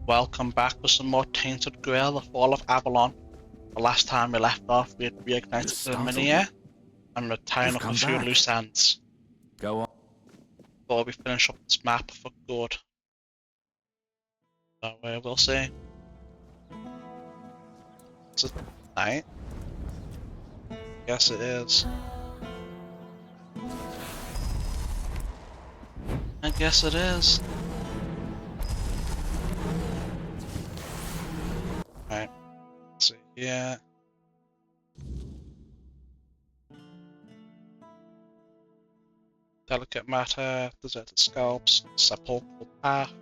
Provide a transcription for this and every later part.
Welcome back with some more Tainted Grail, the Fall of Avalon. The last time we left off, we had reignited the Minier and we're tying up a few loose ends. Go on. Before we finish up this map for good. So we'll see. Is it night? Yes, it is. I guess it is. Right. Let's see here. Delicate matter, deserted scalps, sepulchral path.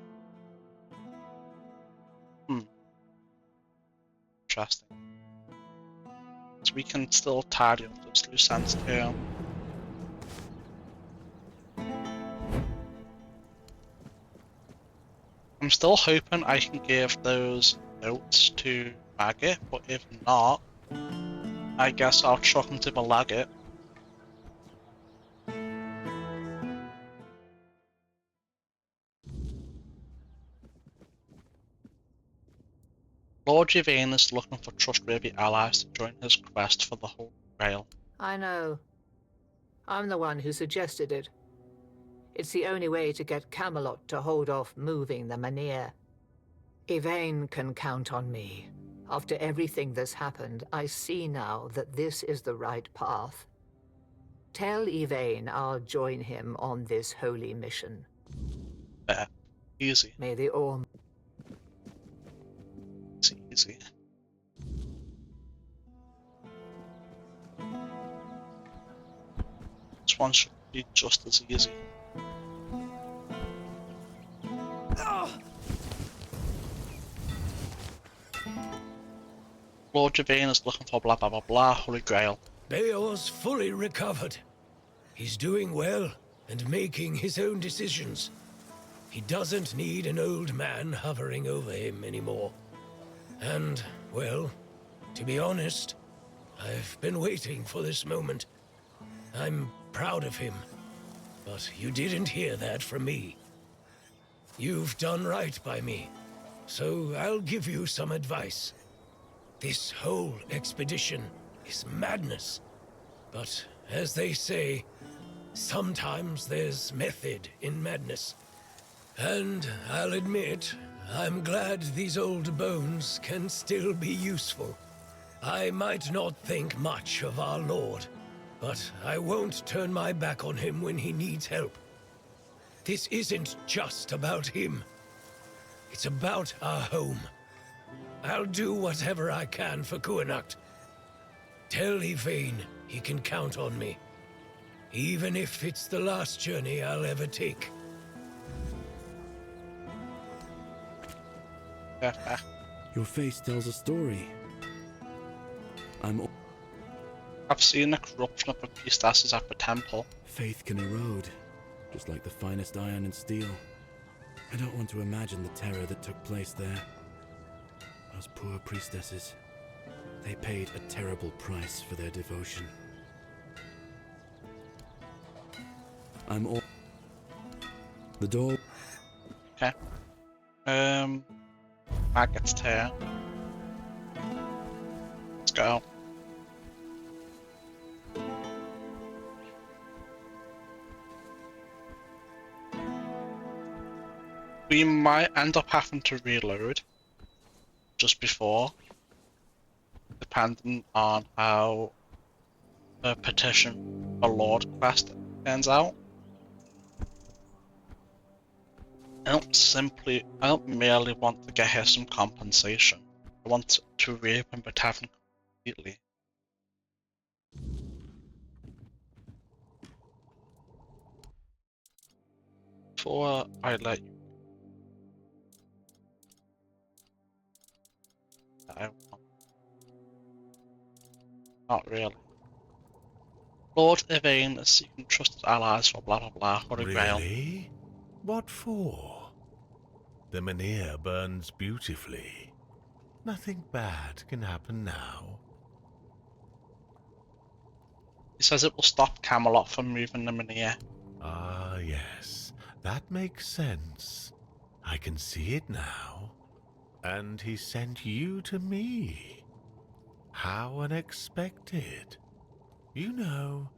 Interesting. So we can still tidy up those loose ends too. I'm still hoping I can give those notes to Maggot, but if not, I guess I'll chuck them to Malaggot. Lord Yvain is looking for trustworthy allies to join his quest for the Holy Grail. I know. I'm the one who suggested it. It's the only way to get Camelot to hold off moving the Minier. Yvain can count on me. After everything that's happened, I see now that this is the right path. Tell Yvain I'll join him on this holy mission. Easy. May the Orm... Easy. This one should be just as easy. Lord Yvain is looking for blah blah blah blah Holy Grail. Beor's fully recovered. He's doing well and making his own decisions. He doesn't need an old man hovering over him anymore. And, well, to be honest, I've been waiting for this moment. I'm proud of him, but you didn't hear that from me. You've done right by me, so I'll give you some advice. This whole expedition is madness, but as they say, sometimes there's method in madness. And I'll admit, I'm glad these old bones can still be useful. I might not think much of our Lord, but I won't turn my back on him when he needs help. This isn't just about him. It's about our home. I'll do whatever I can for Cuanacht. Tell Yvain he can count on me, even if it's the last journey I'll ever take. Your face tells a story. I've seen the corruption of the priestesses at the temple. Faith can erode, just like the finest iron and steel. I don't want to imagine the terror that took place there. Those poor priestesses. They paid a terrible price for their devotion. The door... Okay. Maggot's turn. Let's go. We might end up having to reload just before, depending on how the petition for Lord quest turns out. I don't merely want to get her some compensation. I want to reopen the tavern completely. Before I let you, not really. Lord Yvain is seeking trusted allies for blah blah blah Holy Grail. Really? What for? The Minier burns beautifully. Nothing bad can happen now. He says it will stop Camelot from moving the Minier. Ah, yes. That makes sense. I can see it now. And he sent you to me. How unexpected. You know,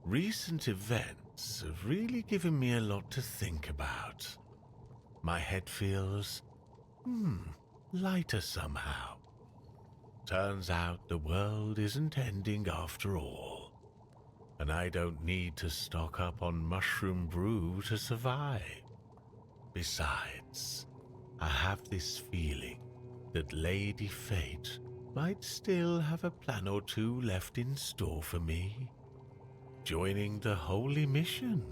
recent events have really given me a lot to think about. My head feels, lighter somehow. Turns out the world isn't ending after all. And I don't need to stock up on mushroom brew to survive. Besides, I have this feeling that Lady Fate might still have a plan or two left in store for me. Joining the Holy Mission.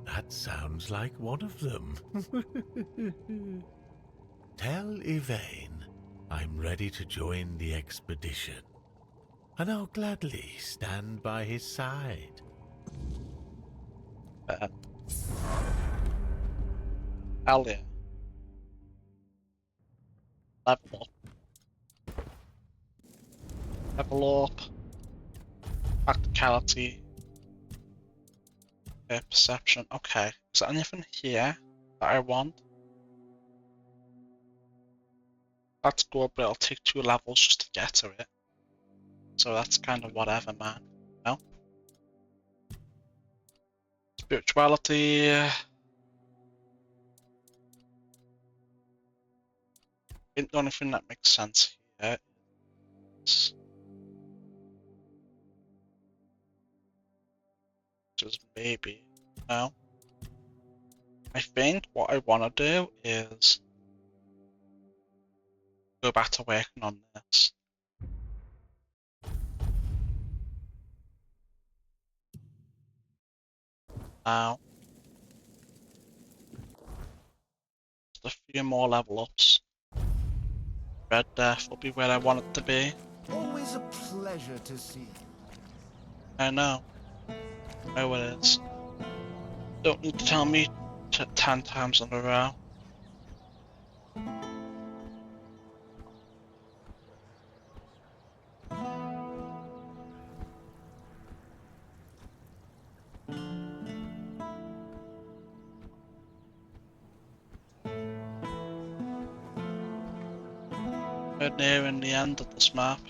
That sounds like one of them. Tell Yvain I'm ready to join the expedition, and I'll gladly stand by his side. Hell yeah. Level up. Level up. Practicality. Perception. Okay. Is there anything here that I want? That's good, but it'll take 2 levels just to get to it. So that's kind of whatever, man. No? Spirituality. I think the only thing that makes sense here is just maybe. No. I think what I want to do is go back to working on this. Now, just a few more level ups. Red Death will be where I want it to be. Always a pleasure to see you. I know. I know it is. Don't need to tell me 10 times in a row. We're nearing the end of this map.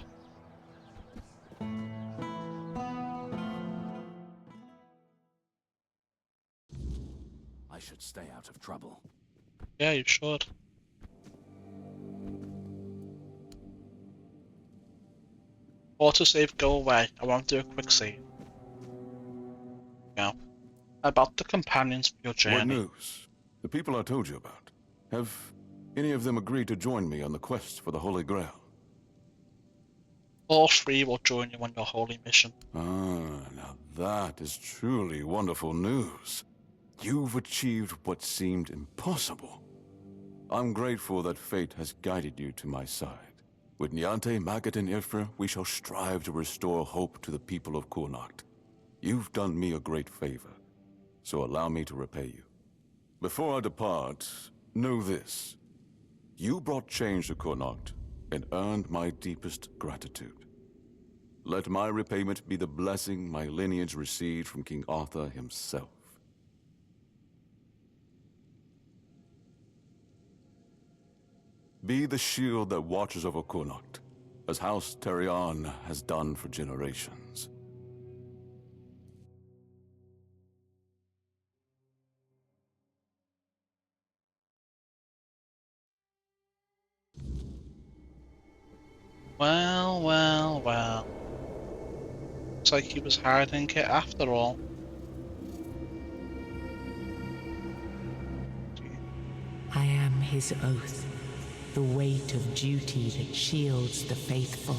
I should stay out of trouble. Yeah, you should. Autosave, go away. I want to do a quick save. Now, about the companions for your journey. What news? The people I told you about. Have any of them agreed to join me on the quest for the Holy Grail? All 3 will join you on your holy mission. Ah, now that is truly wonderful news. You've achieved what seemed impossible. I'm grateful that fate has guided you to my side. With Niante, Magat, and Ifra, we shall strive to restore hope to the people of Cuanacht. You've done me a great favor, so allow me to repay you. Before I depart, know this. You brought change to Cuanacht and earned my deepest gratitude. Let my repayment be the blessing my lineage received from King Arthur himself. Be the shield that watches over Cuanacht, as House Terion has done for generations. Well, well, well. Looks like he was hiding it after all. I am his oath, the weight of duty that shields the faithful.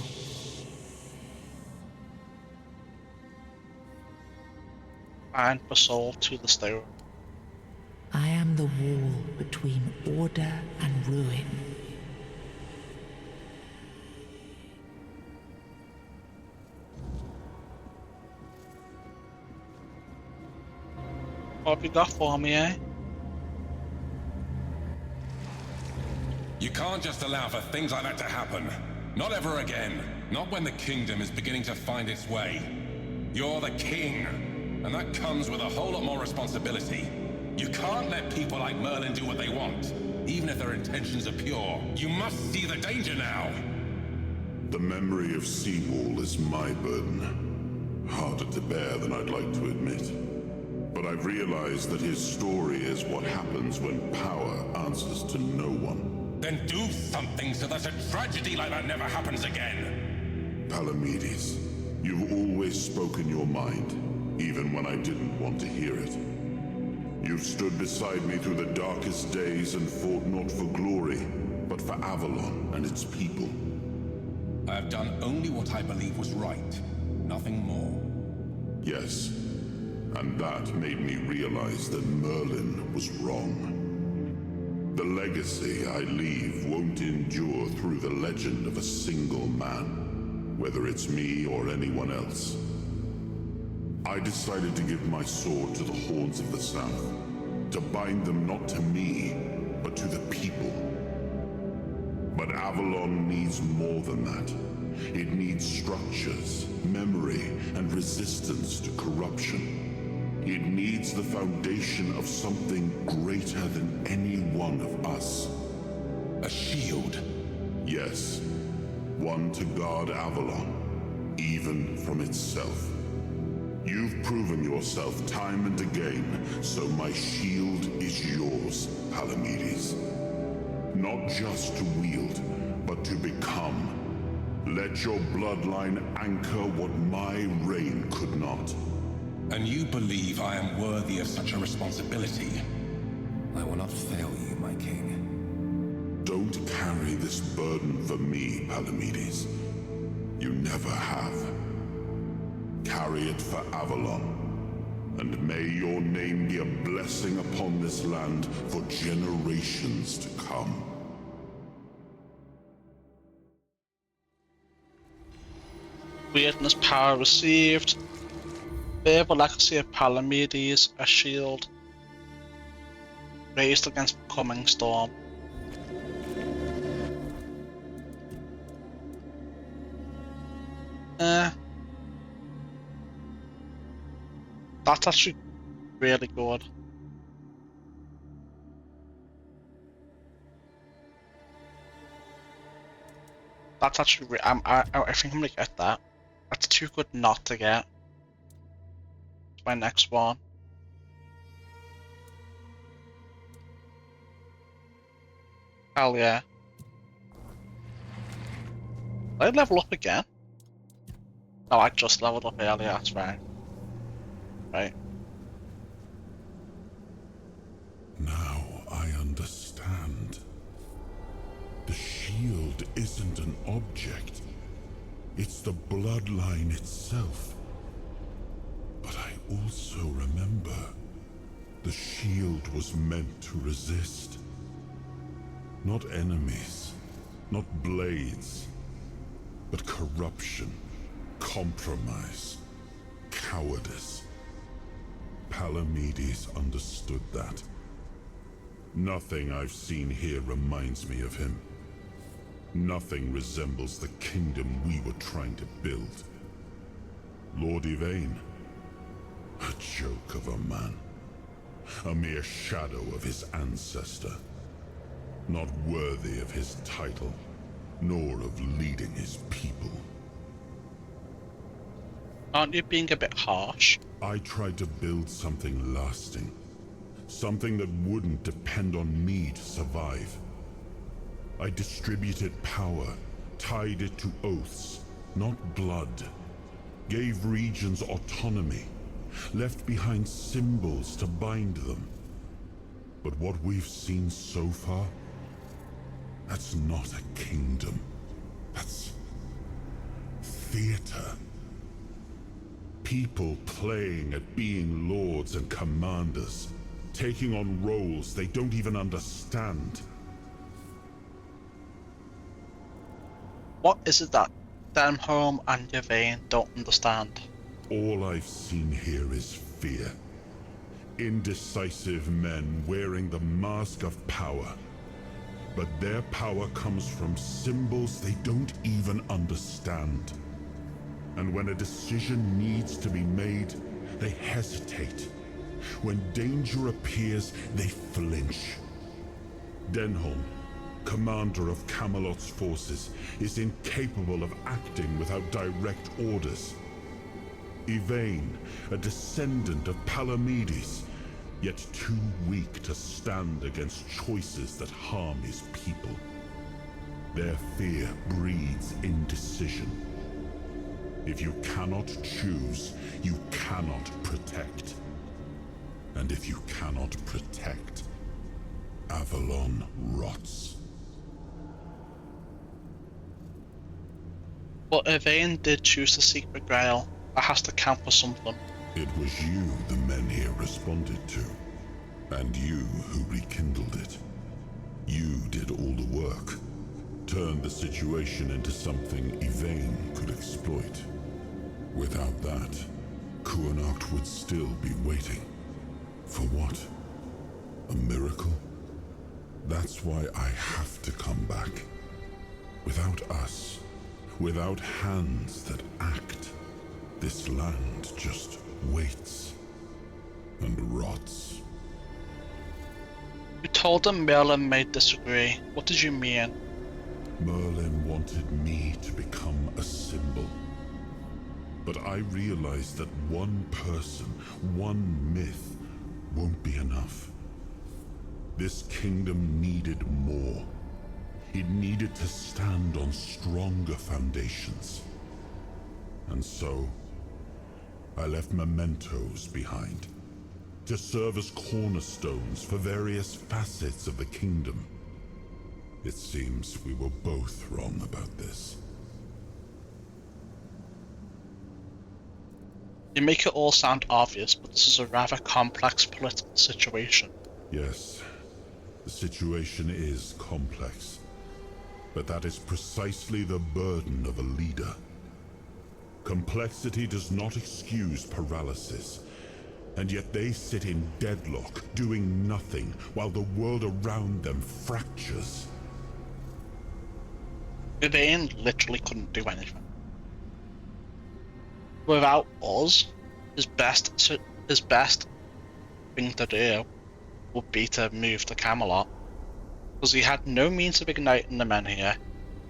Bind the soul to the stone. I am the wall between order and ruin. What have you got for me, eh? You can't just allow for things like that to happen. Not ever again. Not when the kingdom is beginning to find its way. You're the king, and that comes with a whole lot more responsibility. You can't let people like Merlin do what they want, even if if their intentions are pure. You must see the danger now. The memory of Seawall is my burden. Harder to bear than I'd like to admit. But I've realized that his story is what happens when power answers to no one. Then do something so that a tragedy like that never happens again. Palamedes, you've always spoken your mind, even when I didn't want to hear it. You've stood beside me through the darkest days and fought not for glory, but for Avalon and its people. I have done only what I believe was right, nothing more. Yes, and that made me realize that Merlin was wrong. The legacy I leave won't endure through the legend of a single man, whether it's me or anyone else. I decided to give my sword to the Horns of the South, to bind them not to me, but to the people. But Avalon needs more than that. It needs structures, memory, and resistance to corruption. It needs the foundation of something greater than any one of us. A shield? Yes. One to guard Avalon, even from itself. You've proven yourself time and again, so my shield is yours, Palamedes. Not just to wield, but to become. Let your bloodline anchor what my reign could not. And you believe I am worthy of such a responsibility? I will not fail you, my king. Don't carry this burden for me, Palamedes. You never have. Carry it for Avalon, and may your name be a blessing upon this land for generations to come. Weirdness power received. Bear the legacy of Palamedes, a shield. Raised against the coming storm. That's actually really good. That's actually I think I'm gonna get that. That's too good not to get. It's my next one. Hell yeah. Did I level up again? No, I just leveled up earlier, that's right. Right. Now I understand. The shield isn't an object. It's the bloodline itself. But I also remember the shield was meant to resist. Not enemies, not blades, but corruption, compromise, cowardice. Palamedes understood that. Nothing I've seen here reminds me of him. Nothing resembles the kingdom we were trying to build. Lord Yvain, a joke of a man. A mere shadow of his ancestor. Not worthy of his title, nor of leading his people. Aren't you being a bit harsh? I tried to build something lasting. Something that wouldn't depend on me to survive. I distributed power, tied it to oaths, not blood. Gave regions autonomy, left behind symbols to bind them. But what we've seen so far, that's not a kingdom. That's theater. People playing at being lords and commanders, taking on roles they don't even understand. What is it that Denholm and Yvain don't understand? All I've seen here is fear. Indecisive men wearing the mask of power. But their power comes from symbols they don't even understand. And when a decision needs to be made, they hesitate. When danger appears, they flinch. Denholm, commander of Camelot's forces, is incapable of acting without direct orders. Yvain, a descendant of Palamedes, yet too weak to stand against choices that harm his people. Their fear breeds indecision. If you cannot choose, you cannot protect. And if you cannot protect, Avalon rots. But Yvain did choose the secret grail. That has to count for something. It was you the men here responded to, and you who rekindled it. You did all the work, turned the situation into something Yvain could exploit. Without that, Cuanacht would still be waiting. For what? A miracle? That's why I have to come back. Without us, without hands that act, this land just waits and rots. You told them Merlin may disagree. What did you mean? Merlin wanted me to become a symbol. But I realized that one person, one myth, won't be enough. This kingdom needed more. It needed to stand on stronger foundations. And so, I left mementos behind, to serve as cornerstones for various facets of the kingdom. It seems we were both wrong about this. You make it all sound obvious, but this is a rather complex political situation. Yes, the situation is complex. But that is precisely the burden of a leader. Complexity does not excuse paralysis, and yet they sit in deadlock, doing nothing, while the world around them fractures. Yvain literally couldn't do anything. Without us, his best thing to do would be to move to Camelot, because he had no means of igniting the men here.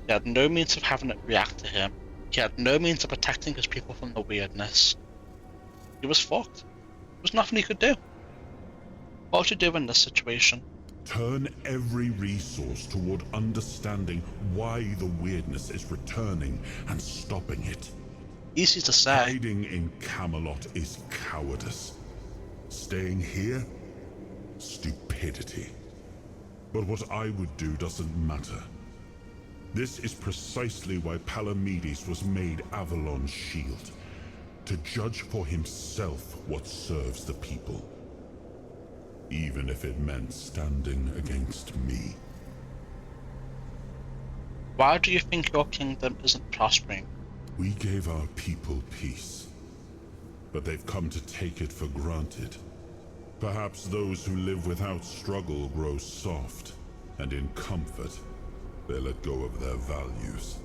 He had no means of having it react to him. He had no means of protecting his people from the weirdness. He was fucked. There was nothing he could do. What would you do in this situation? Turn every resource toward understanding why the weirdness is returning and stopping it. Easy to say. Hiding in Camelot is cowardice. Staying here? Stupidity. But what I would do doesn't matter. This is precisely why Palamedes was made Avalon's shield. To judge for himself what serves the people. Even if it meant standing against me. Why do you think your kingdom isn't prospering? We gave our people peace, but they've come to take it for granted. Perhaps those who live without struggle grow soft, and in comfort, they let go of their values.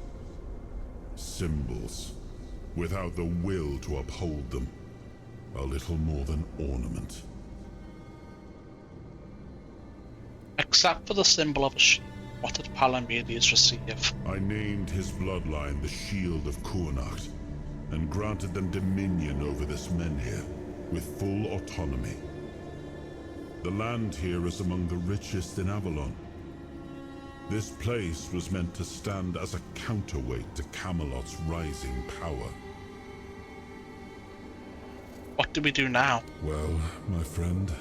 Symbols, without the will to uphold them, are little more than ornament. Except for the symbol of a shield, what did Palamedes receive? I named his bloodline the Shield of Cuanacht, and granted them dominion over this menhir, with full autonomy. The land here is among the richest in Avalon. This place was meant to stand as a counterweight to Camelot's rising power. What do we do now? Well, my friend,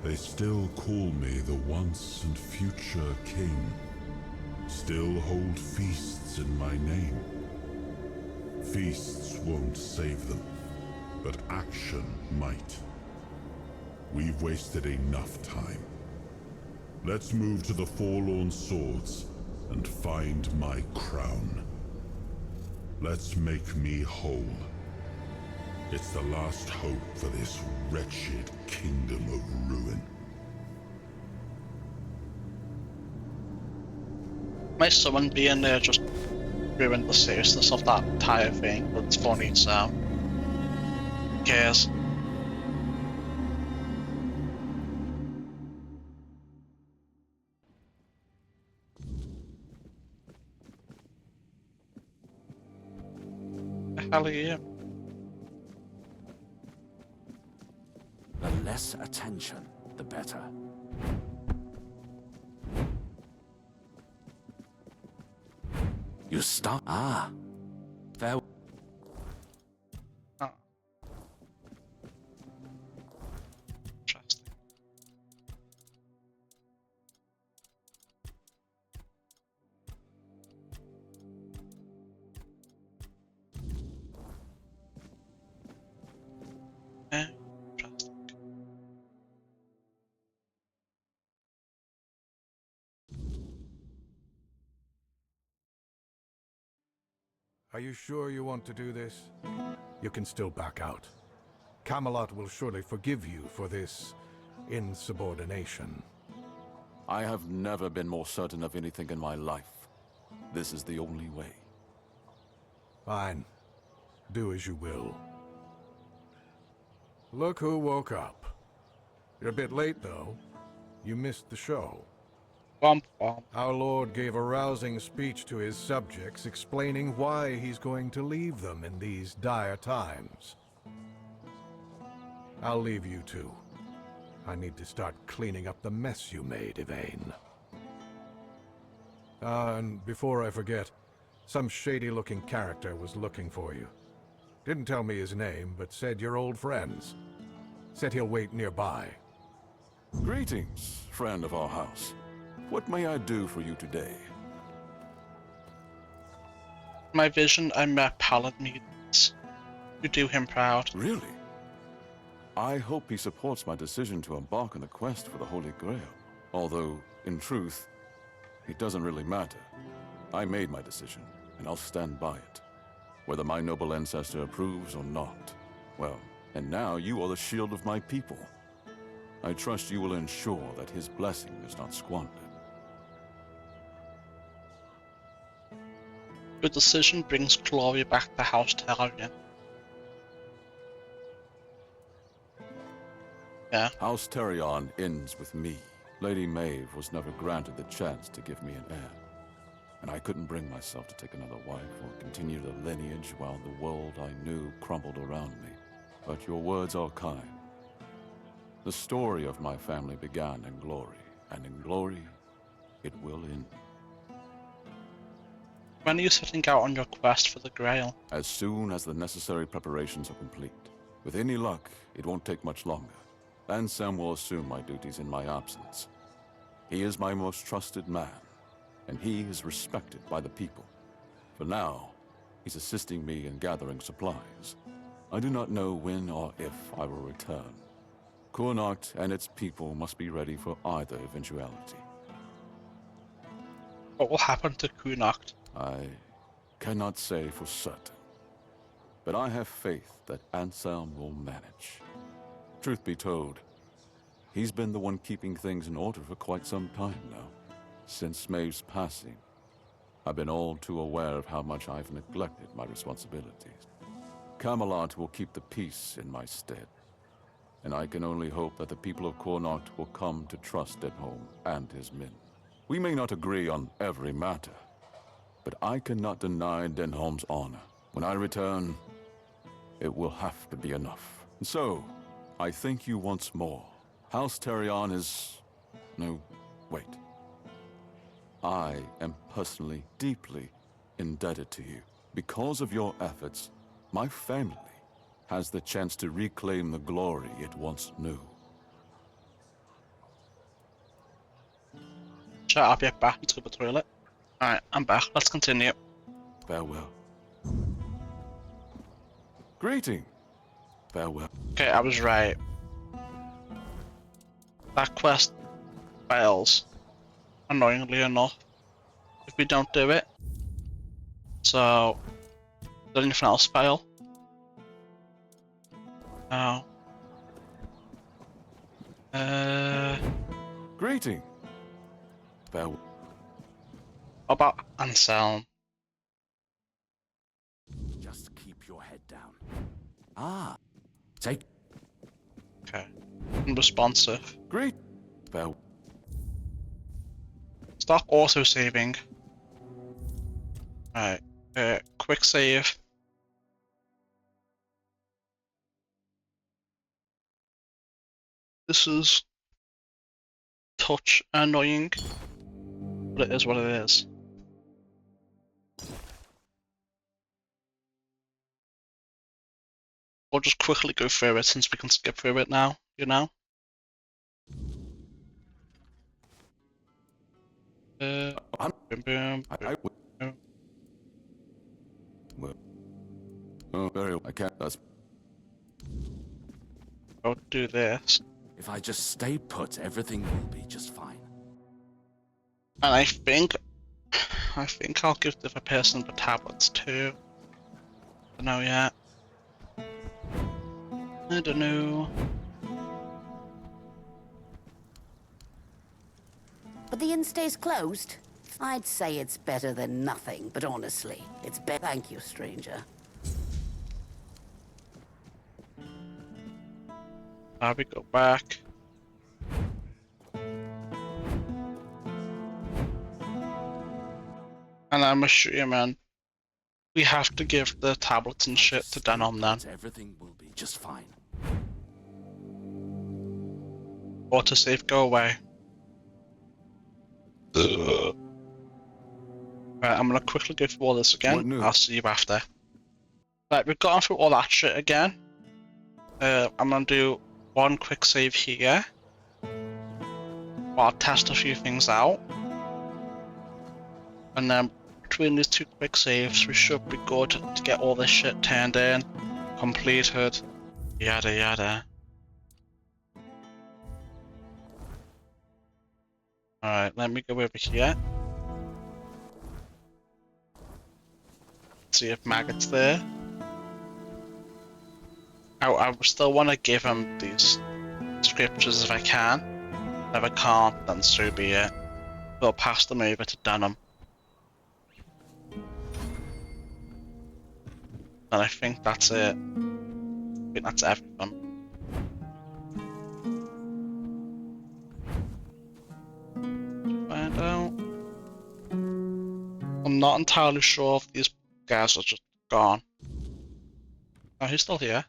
they still call me the once and future king. Still hold feasts in my name. Feasts won't save them, but action might. We've wasted enough time. Let's move to the Forlorn Swords and find my crown. Let's make me whole. It's the last hope for this wretched kingdom of ruin. Might someone be in there just ruin the seriousness of that entire thing, but it's funny, so who cares? Hell yeah. The less attention, the better. You start. Ah. There. Oh. Interesting. Yeah, interesting. Are you sure you want to do this? You can still back out. Camelot will surely forgive you for this insubordination. I have never been more certain of anything in my life. This is the only way. Fine. Do as you will. Look who woke up. You're a bit late, though. You missed the show. Womp womp. Our Lord gave a rousing speech to his subjects explaining why he's going to leave them in these dire times. I'll leave you two. I need to start cleaning up the mess you made, Yvain. And before I forget, some shady-looking character was looking for you. Didn't tell me his name, but said you're old friends. Said he'll wait nearby. Greetings, friend of our house. What may I do for you today? My vision, I met Paladins. You do him proud. Really? I hope he supports my decision to embark on the quest for the Holy Grail. Although, in truth, it doesn't really matter. I made my decision, and I'll stand by it. Whether my noble ancestor approves or not. Well, and now you are the shield of my people. I trust you will ensure that his blessing is not squandered. Your decision brings glory back to House Targaryen. Yeah. House Targaryen ends with me. Lady Maeve was never granted the chance to give me an heir. And I couldn't bring myself to take another wife or continue the lineage while the world I knew crumbled around me. But your words are kind. The story of my family began in glory, and in glory, it will end. When are you setting out on your quest for the Grail? As soon as the necessary preparations are complete. With any luck, it won't take much longer. Ansem will assume my duties in my absence. He is my most trusted man, and he is respected by the people. For now, he's assisting me in gathering supplies. I do not know when or if I will return. Cuanacht and its people must be ready for either eventuality. What will happen to Cuanacht? I cannot say for certain, but I have faith that Ansem will manage. Truth be told, he's been the one keeping things in order for quite some time now. Since Maeve's passing, I've been all too aware of how much I've neglected my responsibilities. Camelot will keep the peace in my stead, and I can only hope that the people of Cuanacht will come to trust Denholm and his men. We may not agree on every matter, but I cannot deny Denholm's honor. When I return, it will have to be enough. And so, I thank you once more. House Targaryen is... no, wait. I am personally deeply indebted to you. Because of your efforts, my family has the chance to reclaim the glory it once knew. Sure, I'll be back to the toilet. Alright, I'm back. Let's continue. Farewell. Greeting. Farewell. Okay, I was right. That quest fails, annoyingly enough, if we don't do it. So, does anything else fail? No. Greeting. Farewell. What about Anselm? Just keep your head down. Ah. Take. Okay. Unresponsive. Great. Farewell. Stop auto-saving. Alright. Quick save. This is touch annoying, but it is what it is. We'll just quickly go through it since we can skip through it now, you know? Boom, boom, boom. Well, oh, very well. I can't. That's. I'll do this. If I just stay put, everything will be just fine. And I think I'll give the other person the tablets too. I don't know yet. I don't know. But the inn stays closed? I'd say it's better than nothing, but honestly, it's better. Thank you, stranger. Now we go back. And I'm assuming we have to give the tablets and shit to Denon then. Everything will be just fine. Autosave, go away. Right, I'm gonna quickly go through all this again. I'll see you after. Right, we've gotten through all that shit again. I'm gonna do one quick save here. I'll test a few things out. And then between these two quick saves, we should be good to get all this shit turned in, completed, yada yada. Alright, let me go over here. See if Maggot's there. I still want to give him these scriptures if I can. If I can't, then so be it. We'll pass them over to Denon. And I think that's it. I think that's everything. Find out. I'm not entirely sure if these guys are just gone. Oh, he's still here.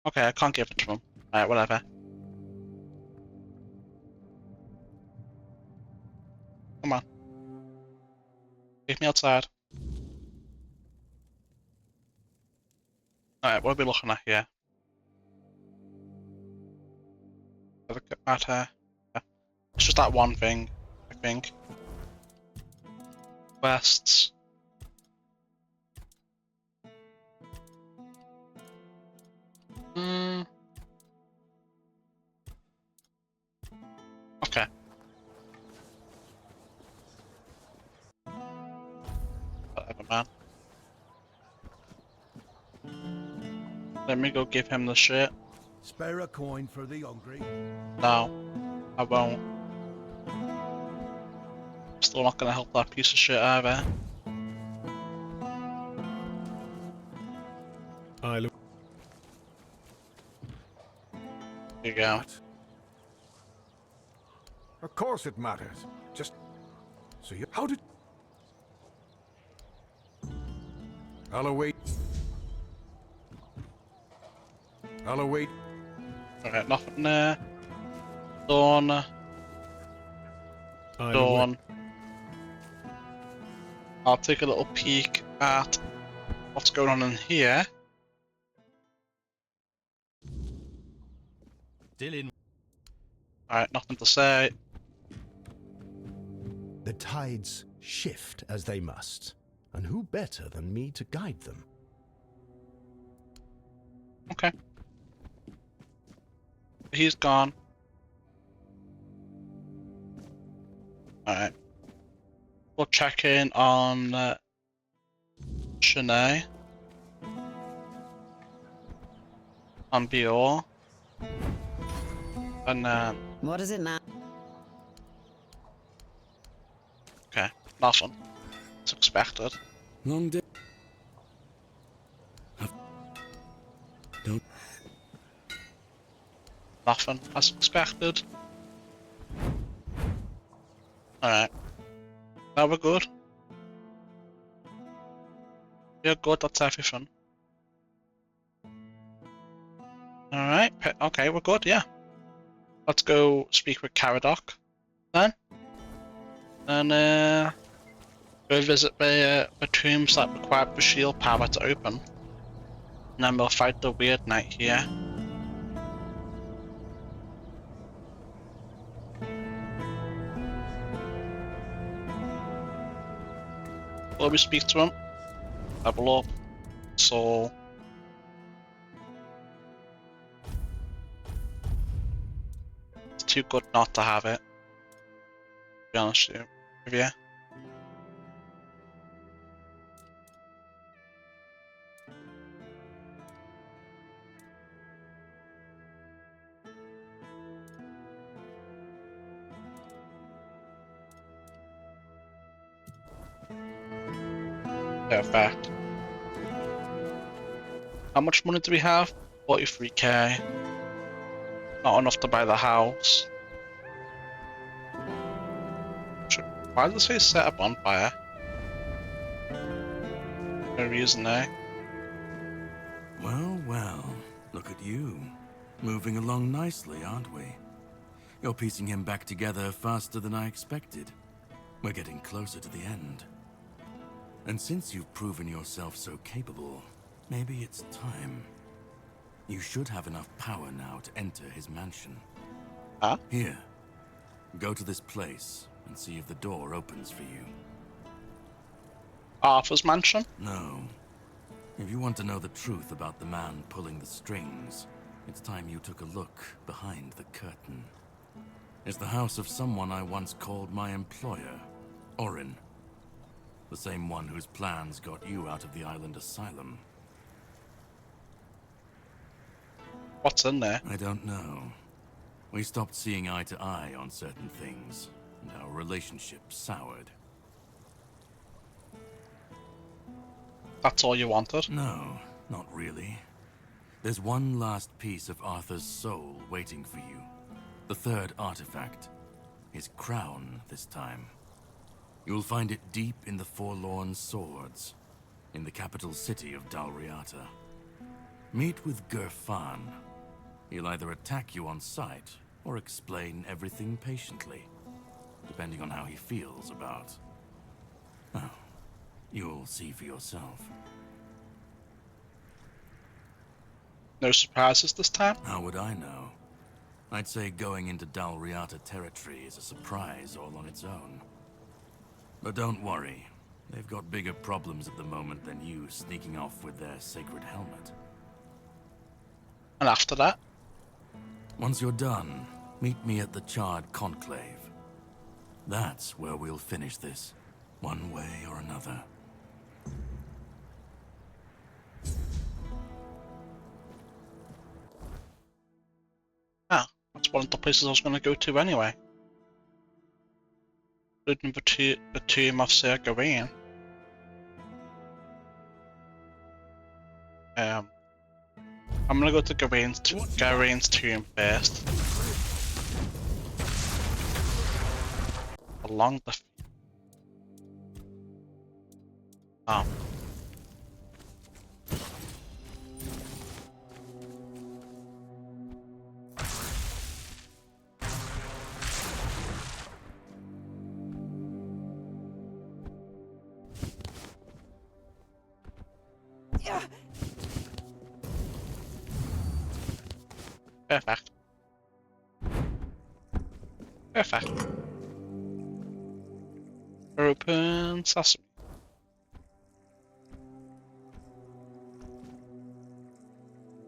Okay, I can't give it to him. Alright, whatever. Come on. Leave me outside. Alright, what are we looking at here? Does it matter? It's just that one thing, I think. Quests. Okay. Whatever, man. Let me go give him the shit. Spare a coin for the hungry. No, I won't. Still not gonna help that piece of shit either. I look. Here you go. Of course it matters. Just so you. How did? I'll await. I'll await. Alright, nothing there. Dawn. Dawn. I'll take a little peek at what's going on in here. Dylan. Alright, nothing to say. The tides shift as they must, and who better than me to guide them? Okay. He's gone. Alright. We'll check in on Shanae. On Bior. And then... What does it matter? Okay, nothing. It's expected. Long day. Don't. Nothing as expected. Alright. Now we're good. We're good, that's everything. Alright, okay, we're good, yeah. let's go speak with Caradoc then. And go visit the tombs that require the shield power to open. And then we'll fight the weird knight here. Before we speak to him, level up. So it's too good not to have it, to be honest with you. Perfect. How much money do we have? 43k. Not enough to buy the house. Why does it say set a bonfire? No reason there. Well, well, look at you. Moving along nicely, aren't we? You're piecing him back together faster than I expected. We're getting closer to the end. And since you've proven yourself so capable, maybe it's time. You should have enough power now to enter his mansion. Huh? Here. Go to this place and see if the door opens for you. Arthur's mansion? No. If you want to know the truth about the man pulling the strings, it's time you took a look behind the curtain. It's the house of someone I once called my employer, Orin. The same one whose plans got you out of the island asylum. What's in there? I don't know. We stopped seeing eye to eye on certain things, and our relationship soured. That's all you wanted? No, not really. There's one last piece of Arthur's soul waiting for you. The third artifact. His crown, this time. You'll find it deep in the Forlorn Swords, in the capital city of Dalriata. Meet with Gerfan. He'll either attack you on sight, or explain everything patiently, depending on how he feels about... Oh, you'll see for yourself. No surprises this time? How would I know? I'd say going into Dalriata territory is a surprise all on its own. But don't worry, they've got bigger problems at the moment than you sneaking off with their sacred helmet. And after that? Once you're done, meet me at the Charred Conclave. That's where we'll finish this, one way or another. Ah, that's one of the places I was going to go to anyway. Including the tomb of Sir Gawain. I'm gonna go to Gawain's tomb first. Along the... Oh. Perfect. Perfect. Open sesame.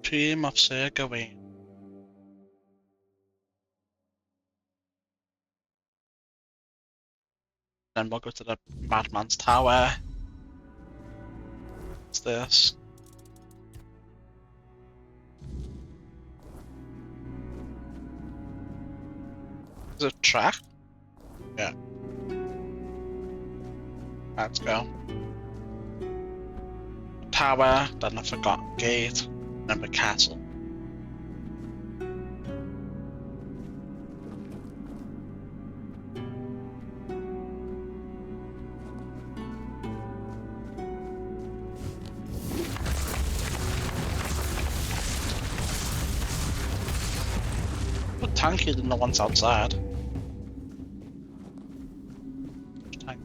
Tomb of Sir Gawain. Then we'll go to the Madman's Tower. What's this? Is it a track? Yeah. Let's go. Tower, then the Forgotten Gate, then the castle. tankier than the ones outside. Tank.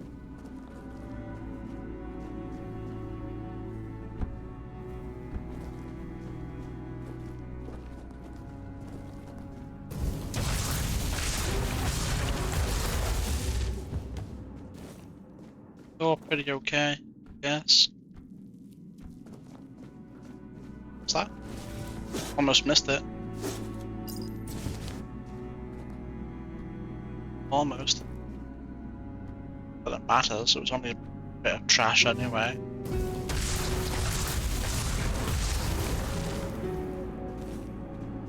Oh, pretty okay, yes. What's that? Almost missed it. Almost. But it matters, it was only a bit of trash anyway.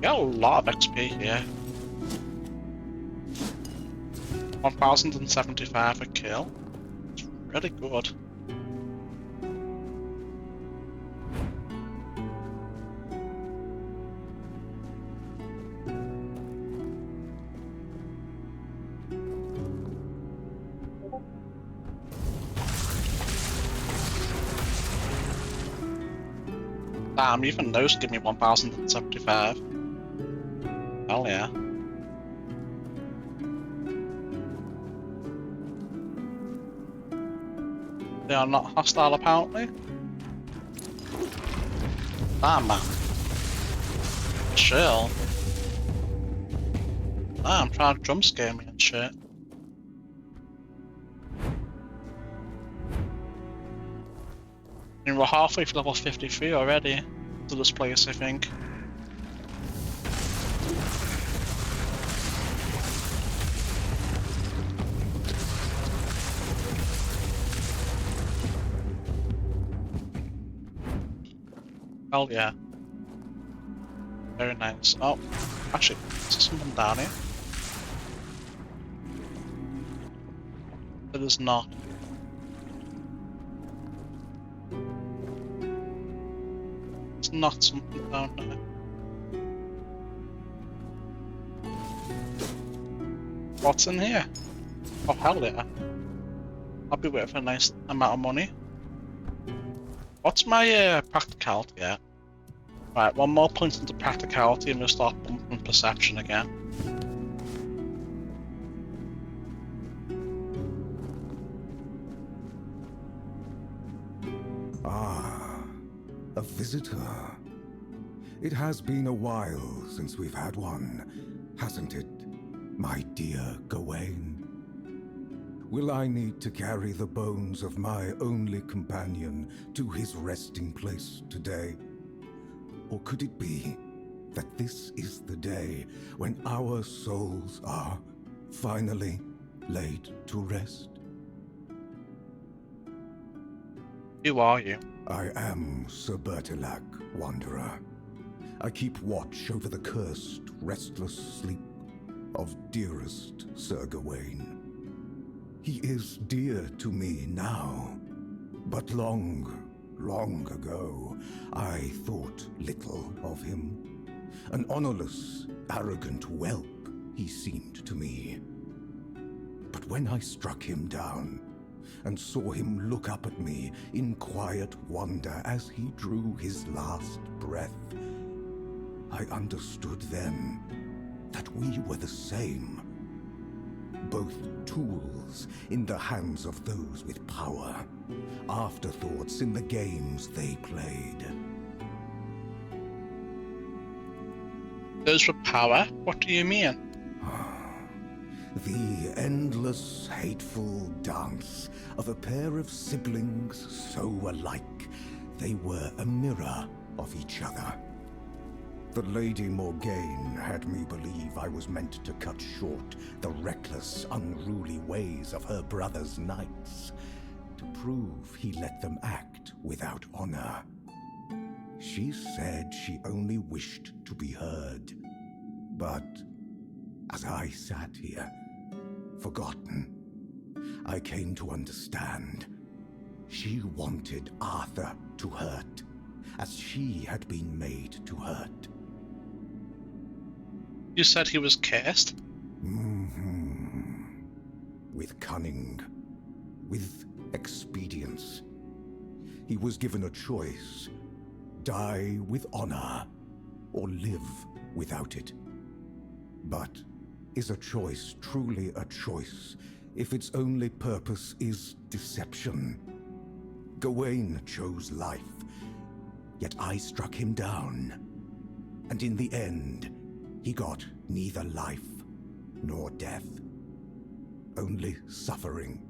Got a lot of XP here. 1075 a kill. It's really good. Damn, even those give me 1075. Hell yeah. They are not hostile apparently. Damn man. Chill. Damn, trying to jump scare me and shit. And we're halfway to level 53 already to this place, I think. Hell yeah. Very nice. Oh, actually, is there something down here? It is not. It's not something down there. What's in here? Oh hell yeah. I'll be waiting for a nice amount of money. What's my practicality at? Right, one more point into practicality and we'll start bumping perception again. Ah, a visitor. It has been a while since we've had one, hasn't it, my dear Gawain? Will I need to carry the bones of my only companion to his resting place today? Or could it be that this is the day when our souls are finally laid to rest? Who are you? I am Sir Bertilac, Wanderer. I keep watch over the cursed, restless sleep of dearest Sir Gawain. He is dear to me now, but long ago, I thought little of him. An honorless, arrogant whelp he seemed to me. But when I struck him down and saw him look up at me in quiet wonder as he drew his last breath, I understood then that we were the same. Both tools in the hands of those with power, afterthoughts in the games they played. Those with power? What do you mean? The endless, hateful dance of a pair of siblings so alike, they were a mirror of each other. The Lady Morgaine had me believe I was meant to cut short the reckless, unruly ways of her brother's knights, to prove he let them act without honor. She said she only wished to be heard. But as I sat here, forgotten, I came to understand. She wanted Arthur to hurt, as she had been made to hurt. You said he was cursed? With cunning, with expedience. He was given a choice: die with honor, or live without it. But is a choice truly a choice if its only purpose is deception? Gawain chose life, yet I struck him down. And in the end, he got neither life nor death. Only suffering.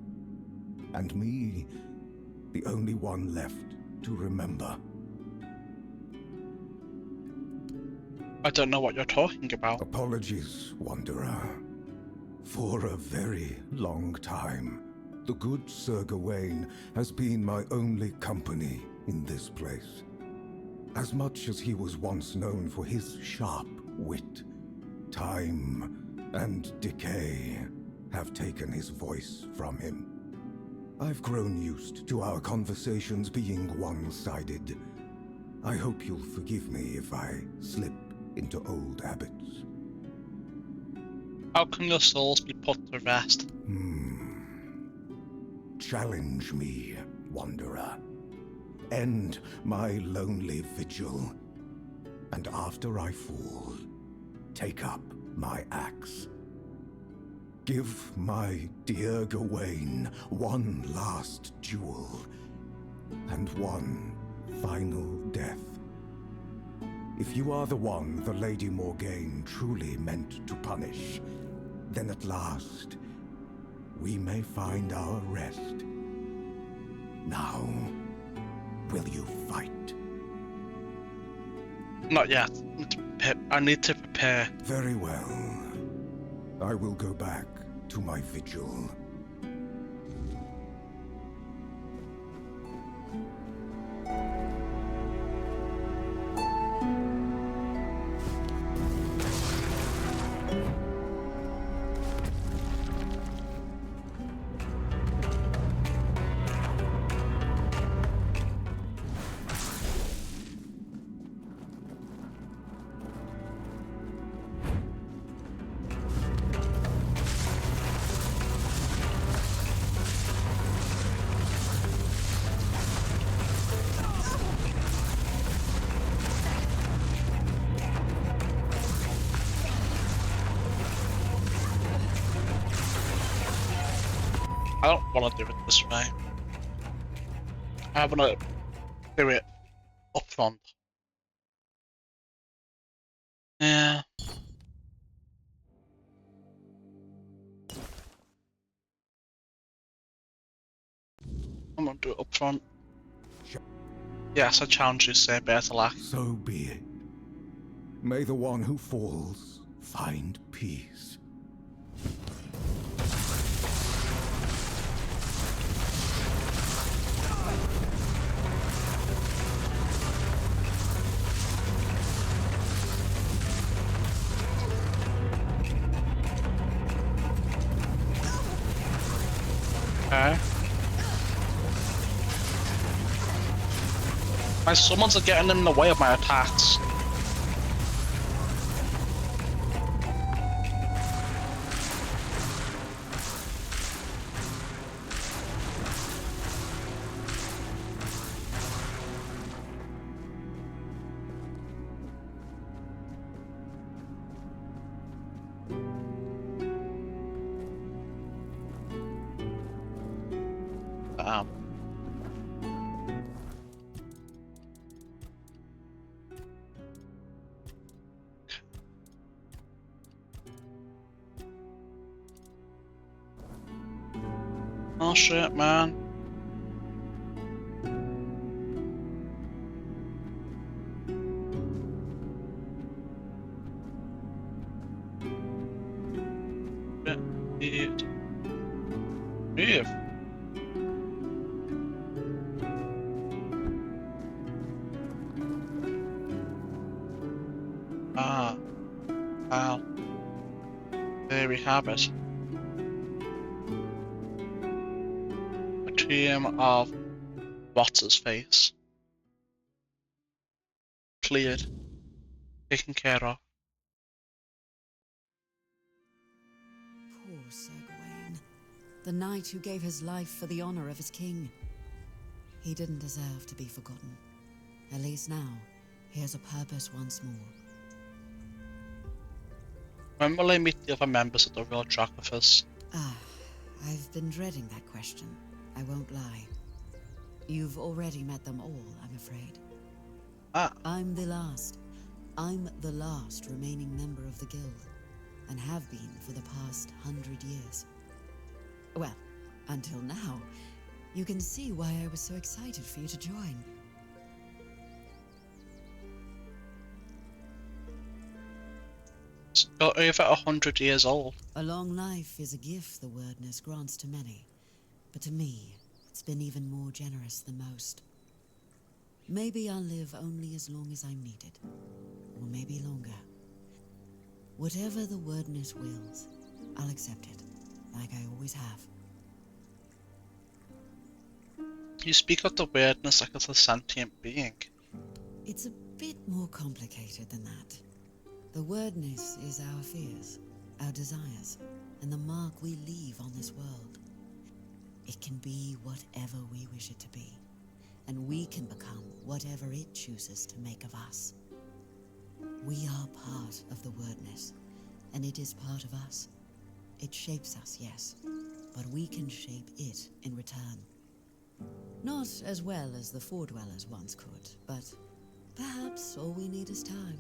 And me, the only one left to remember. I don't know what you're talking about. Apologies, Wanderer. For a very long time, the good Sir Gawain has been my only company in this place. As much as he was once known for his sharp wit, time and decay have taken his voice from him. I've grown used to our conversations being one-sided. I hope you'll forgive me if I slip into old habits. How can your souls be put to rest? Challenge me, Wanderer. End my lonely vigil. And after I fall, take up my axe. Give my dear Gawain one last duel, and one final death. If you are the one the Lady Morgaine truly meant to punish, then at last we may find our rest. Now, will you fight? Not yet. I need to prepare. Very well. I will go back to my vigil. I don't want to do it this way. I want to do it up front. Yeah. I'm going to do it up front. Yes, I challenge you, Sir Bertilac. So be it. May the one who falls find peace. Okay. My summons are getting in the way of my attacks. Oh shit, man. Move. Ah. Wow. There we have it. A tomb of what's his face. Cleared. Taken care of. Poor Sir Gawain. The knight who gave his life for the honor of his king. He didn't deserve to be forgotten. At least now, he has a purpose once more. When will I meet the other members of the Royal Geographers? Ah, I've been dreading that question. I won't lie. You've already met them all, I'm afraid. Ah. I'm the last remaining member of the guild, and have been for the past 100 years. Well, until now. You can see why I was so excited for you to join. You're over 100 years old. A long life is a gift the wordness grants to many, but to me, it's been even more generous than most. Maybe I'll live only as long as I'm needed, or maybe longer. Whatever the wordness wills, I'll accept it, like I always have. You speak of the weirdness like it's a sentient being. It's a bit more complicated than that. The wordness is our fears, our desires, and the mark we leave on this world. It can be whatever we wish it to be, and we can become whatever it chooses to make of us. We are part of the wordness, and it is part of us. It shapes us, yes, but we can shape it in return. Not as well as the Four-Dwellers once could, but perhaps all we need is time.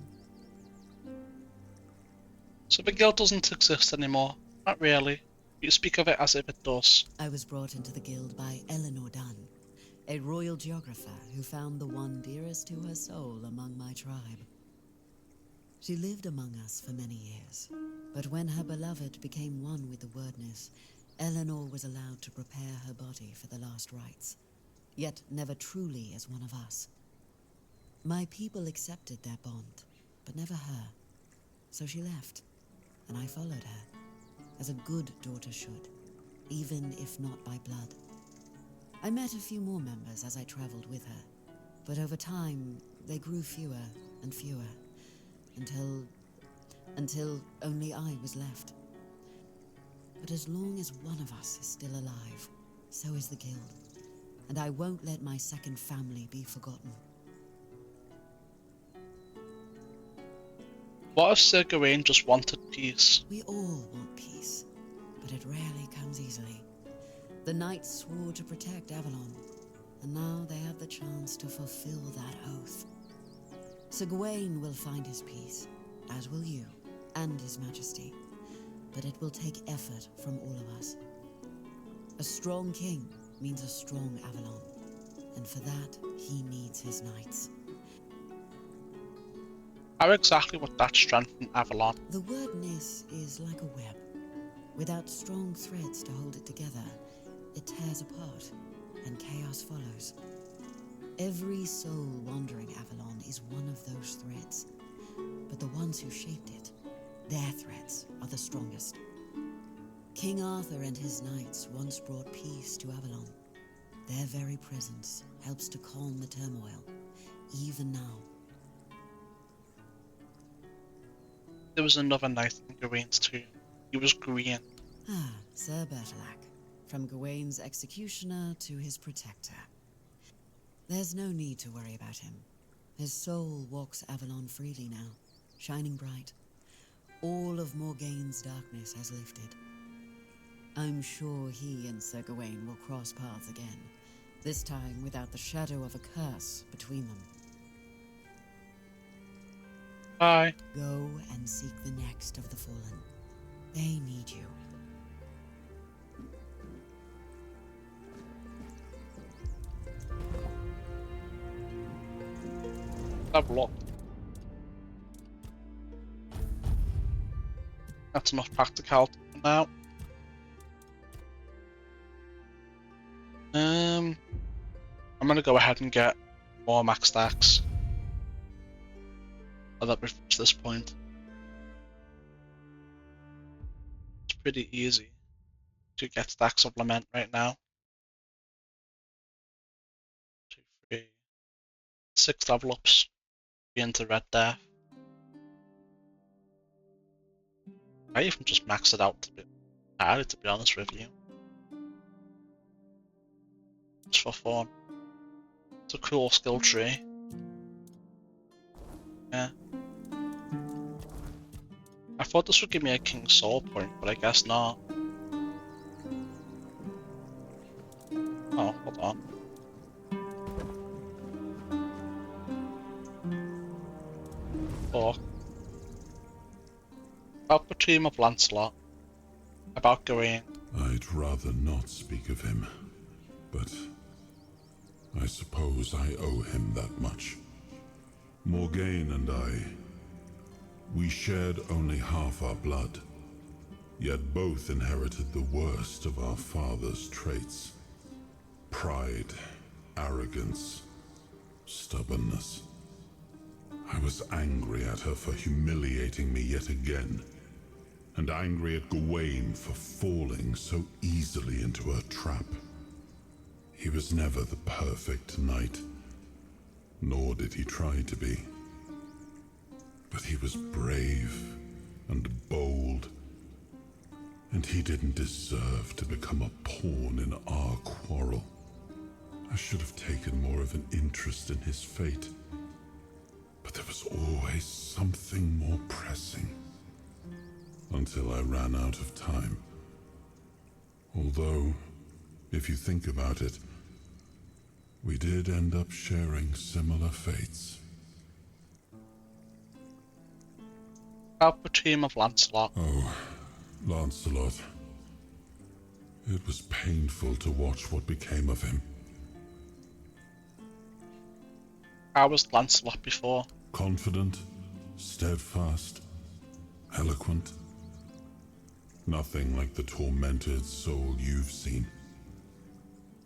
So the guild doesn't exist anymore? Not really. You speak of it as if it does. I was brought into the guild by Eleanor Dunn, a royal geographer who found the one dearest to her soul among my tribe. She lived among us for many years, but when her beloved became one with the wordness, Eleanor was allowed to prepare her body for the last rites, yet never truly as one of us. My people accepted their bond, but never her. So she left, and I followed her, as a good daughter should, even if not by blood. I met a few more members as I traveled with her, but over time, they grew fewer and fewer, until only I was left. But as long as one of us is still alive, so is the guild, and I won't let my second family be forgotten. What if Sir Gawain just wanted peace? We all want peace, but it rarely comes easily. The knights swore to protect Avalon, and now they have the chance to fulfill that oath. Sir Gawain will find his peace, as will you, and his majesty, but it will take effort from all of us. A strong king means a strong Avalon, and for that, he needs his knights. How exactly would that strengthen Avalon? The wordness is like a web. Without strong threads to hold it together, it tears apart, and chaos follows. Every soul wandering Avalon is one of those threads, but the ones who shaped it, their threads are the strongest. King Arthur and his knights once brought peace to Avalon. Their very presence helps to calm the turmoil, even now. There was another knight in Gawain's tomb. He was green. Ah, Sir Bertilac. From Gawain's executioner to his protector. There's no need to worry about him. His soul walks Avalon freely now, shining bright. All of Morgaine's darkness has lifted. I'm sure he and Sir Gawain will cross paths again, this time without the shadow of a curse between them. Bye. Go and seek the next of the fallen. They need you. Level up. That's enough practicality for now. I'm gonna go ahead and get more max stacks. Now that we've reached this point. It's pretty easy to get stack supplement right now. 2, 3, 6 level ups. Be into Red Death. I even just max it out to be honest with you. Just for fun. It's a cool skill tree. Yeah. I thought this would give me a King's Soul point, but I guess not. Oh, hold on. Talk about the Tomb of Lancelot. About going. I'd rather not speak of him, but I suppose I owe him that much. Morgaine and I, we shared only half our blood, yet both inherited the worst of our father's traits. Pride, arrogance, stubbornness. I was angry at her for humiliating me yet again, and angry at Gawain for falling so easily into her trap. He was never the perfect knight, nor did he try to be. But he was brave and bold, and he didn't deserve to become a pawn in our quarrel. I should have taken more of an interest in his fate, but there was always something more pressing, until I ran out of time. Although, if you think about it, we did end up sharing similar fates. About the Tomb of Lancelot. Oh, Lancelot. It was painful to watch what became of him. How was Lancelot before? Confident, steadfast, eloquent. Nothing like the tormented soul you've seen.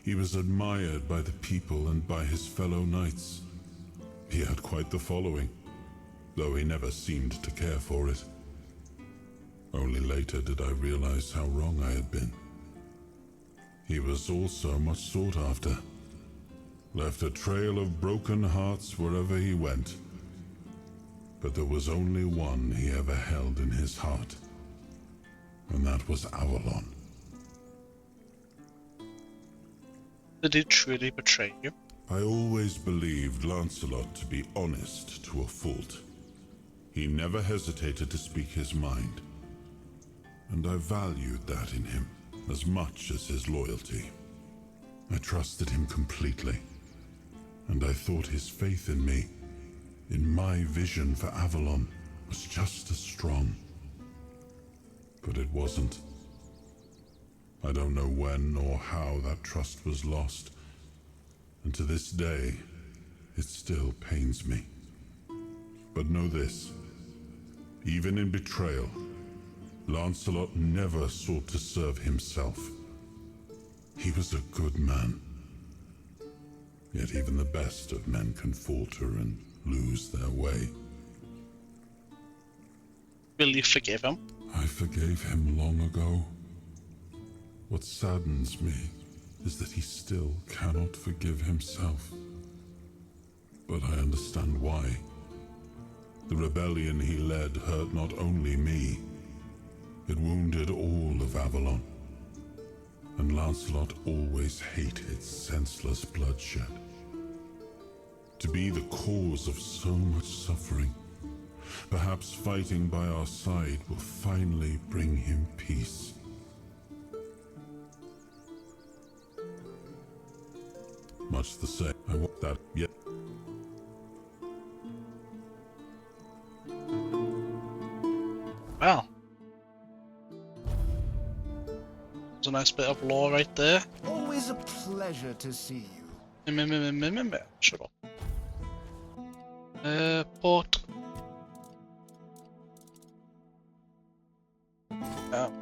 He was admired by the people and by his fellow knights. He had quite the following, though he never seemed to care for it. Only later did I realize how wrong I had been. He was also much sought after. Left a trail of broken hearts wherever he went. But there was only one he ever held in his heart, and that was Avalon. Did he truly betray you? I always believed Lancelot to be honest to a fault. He never hesitated to speak his mind, and I valued that in him as much as his loyalty. I trusted him completely, and I thought his faith in me, in my vision for Avalon, was just as strong. But it wasn't. I don't know when or how that trust was lost, and to this day, it still pains me. But know this, even in betrayal, Lancelot never sought to serve himself. He was a good man. Yet even the best of men can falter and lose their way. Will you forgive him? I forgave him long ago. What saddens me is that he still cannot forgive himself. But I understand why. The rebellion he led hurt not only me, it wounded all of Avalon. And Lancelot always hated senseless bloodshed. To be the cause of so much suffering, perhaps fighting by our side will finally bring him peace. Much the same. I want that yet. Well. There's a nice bit of lore right there. Always a pleasure to see you. Shut up. Port. Oh.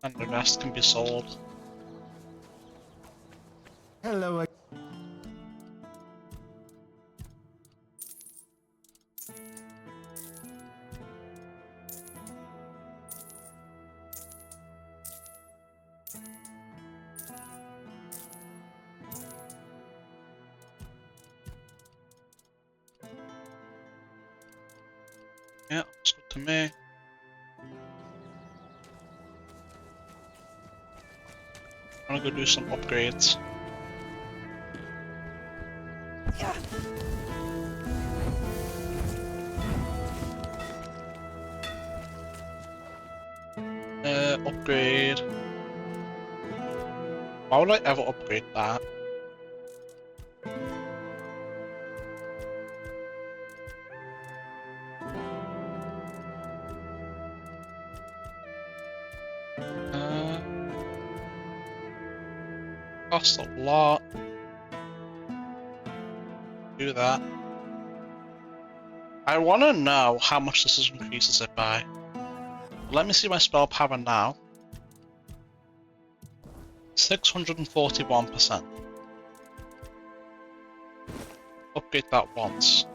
And the rest can be sold. Hello. Yeah, looks good to me. I'm gonna go do some upgrades. Upgrade. Why would I ever upgrade that? Costs a lot. Do that. I want to know how much this increases it by. Let me see my spell power now. 641%. Upgrade that once.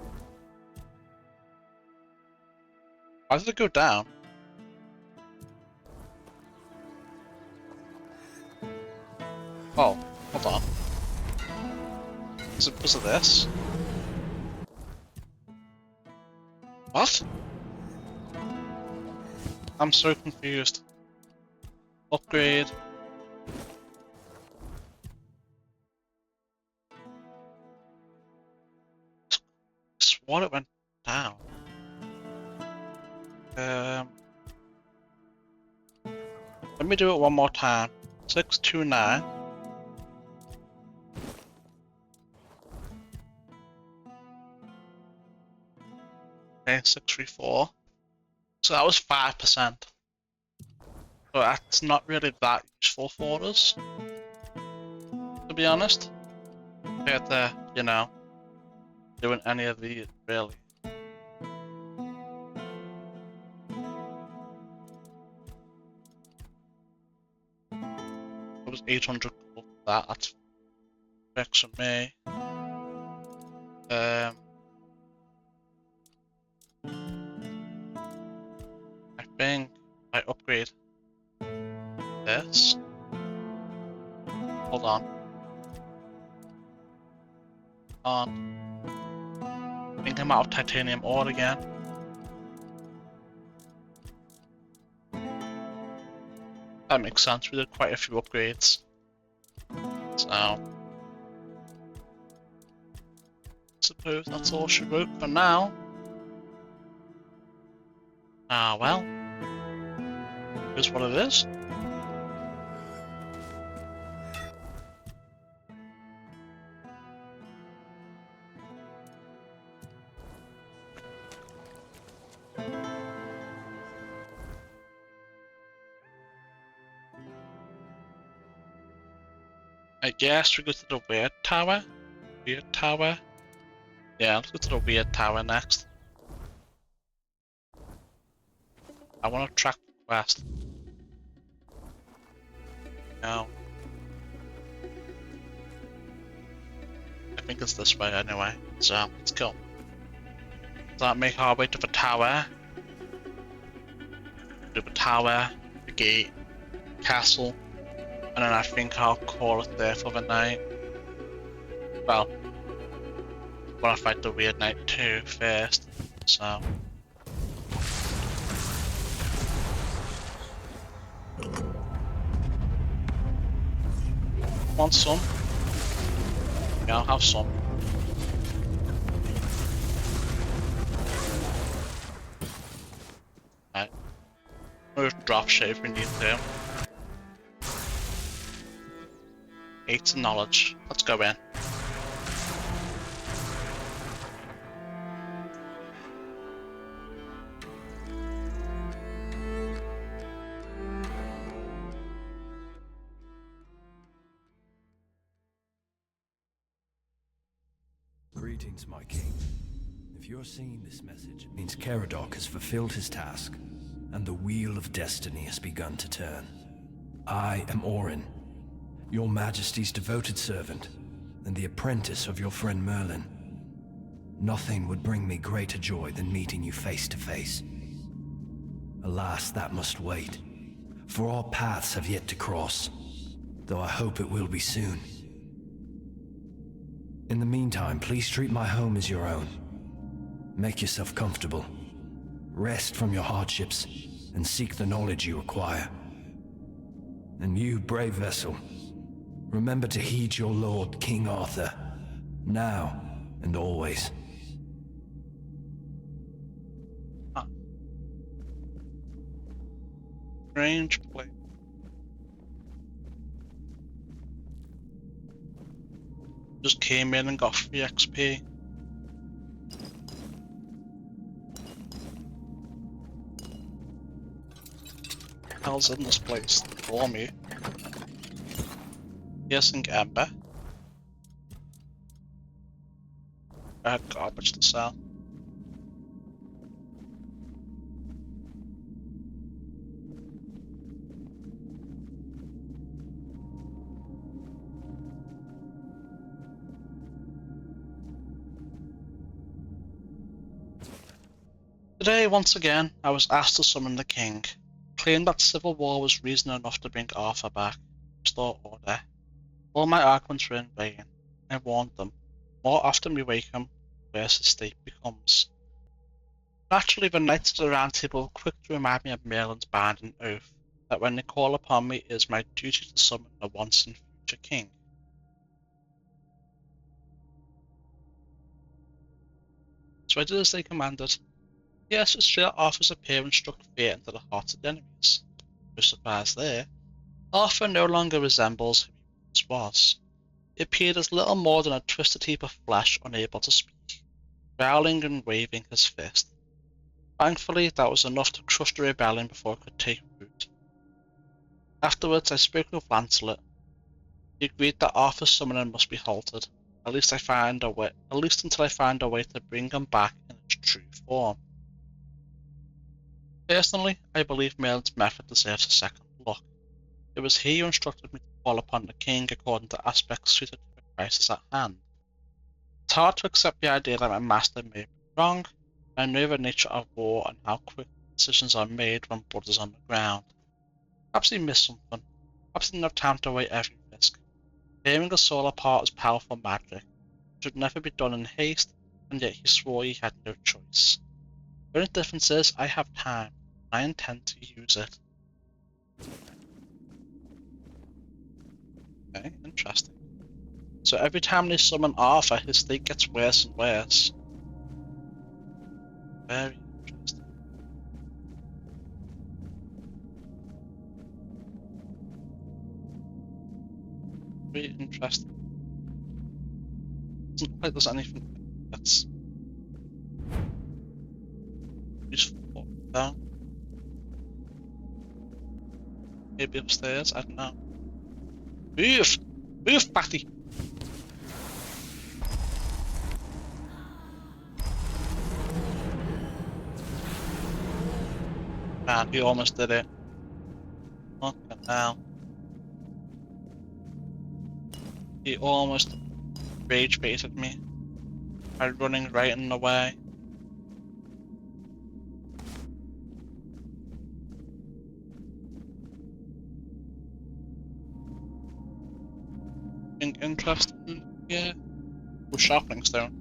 Why did it go down? Oh, hold on. Is it because of this? What? I'm so confused. Upgrade. Swore it went down. Let me do it one more time. 629. Okay, 634. So that was 5%. But that's not really that useful for us, to be honest. Compared to, you know, doing any of these, really. It was 800 gold for that. That's fix for me. I think I upgrade this. Hold on. I think I'm out of titanium ore again. That makes sense. We did quite a few upgrades. So I suppose that's all she wrote for now. Well, here's what it is. I guess we go to the weird tower. Weird tower. Yeah, let's go to the weird tower next. I want to track the quest. No. I think it's this way anyway. So let's go. So make our way to the tower. Do the tower, the gate, castle. And then I think I'll call it there for the night. Well, I want to fight the weird knight too first, so. Want some? Yeah, I'll have some. Right. We'll drop shit if we need to. 8 knowledge. Let's go in. Greetings, my king. If you're seeing this message, it means Caradoc has fulfilled his task, and the wheel of destiny has begun to turn. I am Orin, your majesty's devoted servant, and the apprentice of your friend Merlin. Nothing would bring me greater joy than meeting you face to face. Alas, that must wait, for our paths have yet to cross, though I hope it will be soon. In the meantime, please treat my home as your own. Make yourself comfortable. rest from your hardships, and seek the knowledge you require. And you, brave vessel, remember to heed your lord, King Arthur, now and always. Strange place. Just came in and got free XP. Hell's in this place for me. Piercing Ember. I had garbage to sell. Today, once again, I was asked to summon the king, claimed that civil war was reason enough to bring Arthur back, restore order. All my arguments were in vain. I warned them. More often we wake him, worse his state becomes. Naturally, the Knights of the Round Table were quick to remind me of Merlin's binding oath, that when they call upon me, it is my duty to summon the once and future king. So I did as they commanded. Yes, straight Arthur's appearance struck fear into the hearts of the enemies. No surprise there. Arthur no longer resembles who he once was. He appeared as little more than a twisted heap of flesh unable to speak, growling and waving his fist. Thankfully, that was enough to crush the rebellion before it could take root. Afterwards, I spoke with Lancelot. He agreed that Arthur's summoning must be halted, at least until I find a way to bring him back in its true form. Personally, I believe Merlin's method deserves a second look. It was he who instructed me to call upon the king according to aspects suited to the crisis at hand. It's hard to accept the idea that my master may be wrong. I know the nature of war and how quick decisions are made when blood is on the ground. Perhaps he missed something. Perhaps he didn't have time to weigh every risk. Tearing a soul apart is powerful magic. It should never be done in haste, and yet he swore he had no choice. The only difference is I have time. I intend to use it. Okay, interesting. So every time they summon Arthur, his state gets worse and worse. Very interesting. Very interesting. Doesn't look like there's anything that's useful down. Maybe upstairs, I don't know. Move! Move, Patty! Man, he almost did it. Look at now. He almost rage baited me by running right in the way. Interesting, yeah. With sharpening stone.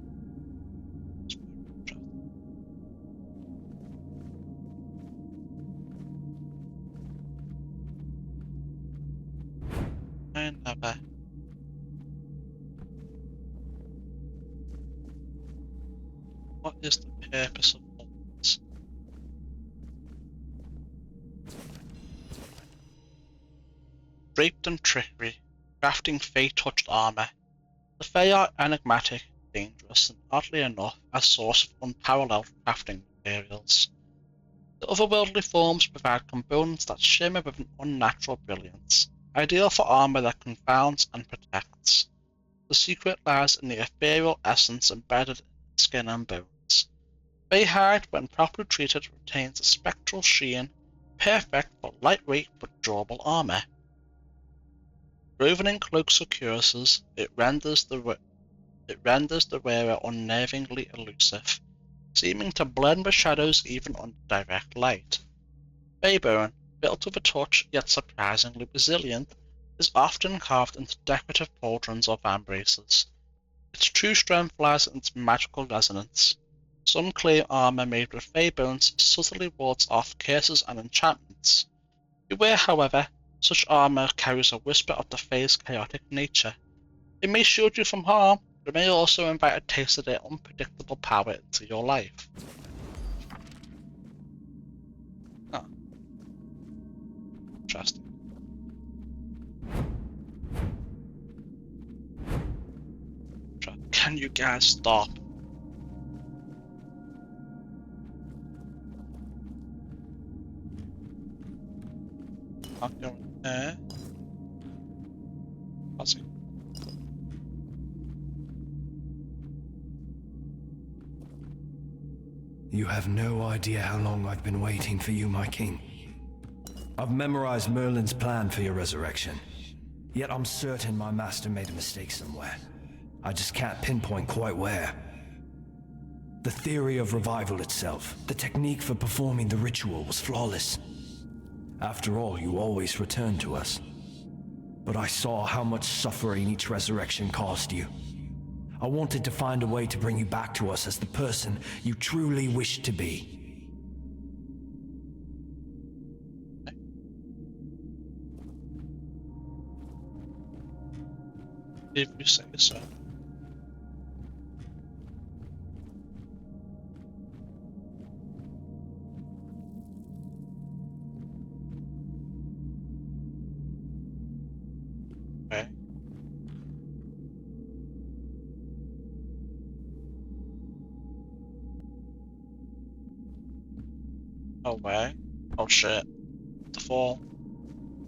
I never. What is the purpose of all this? Draped in trickery, crafting fey-touched armor. The Fae are enigmatic, dangerous, and oddly enough, a source of unparalleled crafting materials. The otherworldly forms provide components that shimmer with an unnatural brilliance, ideal for armor that confounds and protects. The secret lies in the ethereal essence embedded in skin and bones. Fae hide, when properly treated, retains a spectral sheen, perfect for lightweight but durable armor. Woven in cloaks or cuirasses, it renders the wearer unnervingly elusive, seeming to blend with shadows even under direct light. Faebone, built with a touch yet surprisingly resilient, is often carved into decorative pauldrons or vambraces. Its true strength lies in its magical resonance. Some claim armor made with fey bones subtly wards off curses and enchantments. Beware, however, such armor carries a whisper of the fey's chaotic nature. It may shield you from harm, but it may also invite a taste of their unpredictable power into your life. Oh. Interesting. Can you guys stop? I'm going there. That's it. You have no idea how long I've been waiting for you, my king. I've memorized Merlin's plan for your resurrection. Yet I'm certain my master made a mistake somewhere. I just can't pinpoint quite where. The theory of revival itself, the technique for performing the ritual was flawless. After all, you always return to us. But I saw how much suffering each resurrection caused you. I wanted to find a way to bring you back to us as the person you truly wished to be. If you say so. Okay. Oh way. Oh shit. The fall.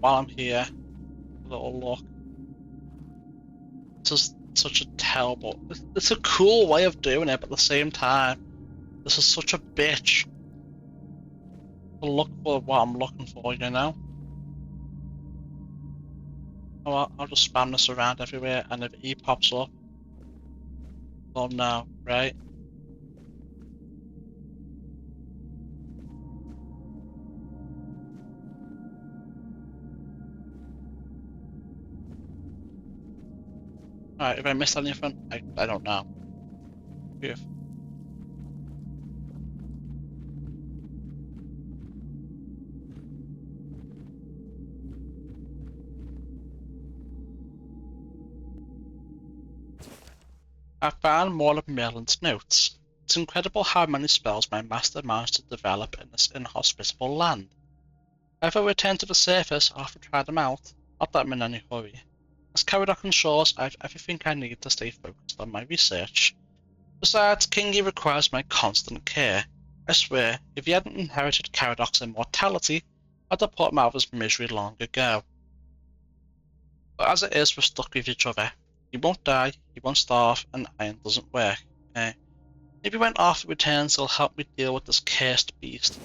While I'm here, a little look. This is such a terrible... It's a cool way of doing it, but at the same time, this is such a bitch. To look for what I'm looking for, you know? Oh well, I'll just spam this around everywhere, and if E pops up, oh no, right? Alright, if I missed anything, I don't know. If I found more of Merlin's notes. It's incredible how many spells my master managed to develop in this inhospitable land. If I return to the surface after I try them out, not that I'm in any hurry. As Caradoc ensures I have everything I need to stay focused on my research. Besides, Kingy requires my constant care. I swear, if he hadn't inherited Caradoc's immortality, I'd have put him out of his misery long ago. But as it is, we're stuck with each other. He won't die, he won't starve, and iron doesn't work. Maybe when Arthur returns, he'll help me deal with this cursed beast.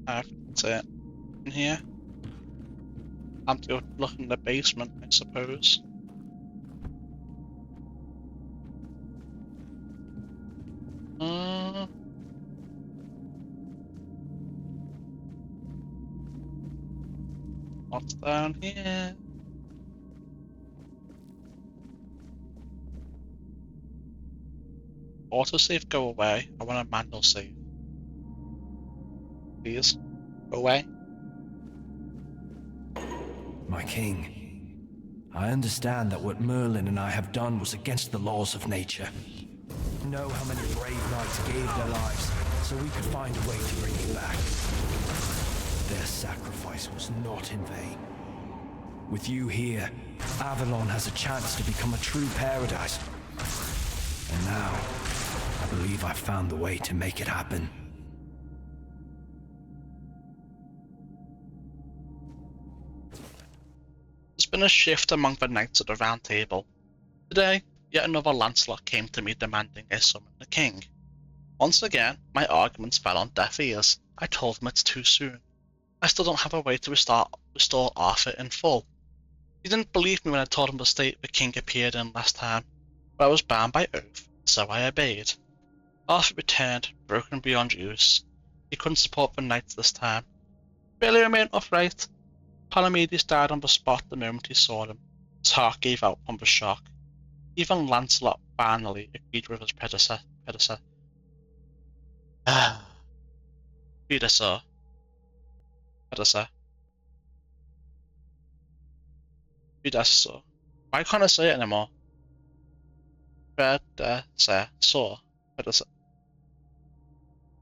That's it. In here. I'm to go look in the basement, I suppose. What's down here? Autosave, go away. I want a manual save. Please, go away. My king, I understand that what Merlin and I have done was against the laws of nature. You know how many brave knights gave their lives so we could find a way to bring you back. Their sacrifice was not in vain. With you here, Avalon has a chance to become a true paradise. And now, I believe I've found the way to make it happen. There's been a shift among the knights at the Round Table. Today, yet another Lancelot came to me demanding I summon the king. Once again, my arguments fell on deaf ears. I told him it's too soon. I still don't have a way to restore Arthur in full. He didn't believe me when I told him the state the king appeared in last time, but I was bound by oath, so I obeyed. Arthur returned, broken beyond use. He couldn't support the knights this time. Barely remained upright. Palamedes died on the spot the moment he saw him. His heart gave out from the shock. Even Lancelot finally agreed with his predecessor. Predecessor. Why can't I say it anymore? Predecessor.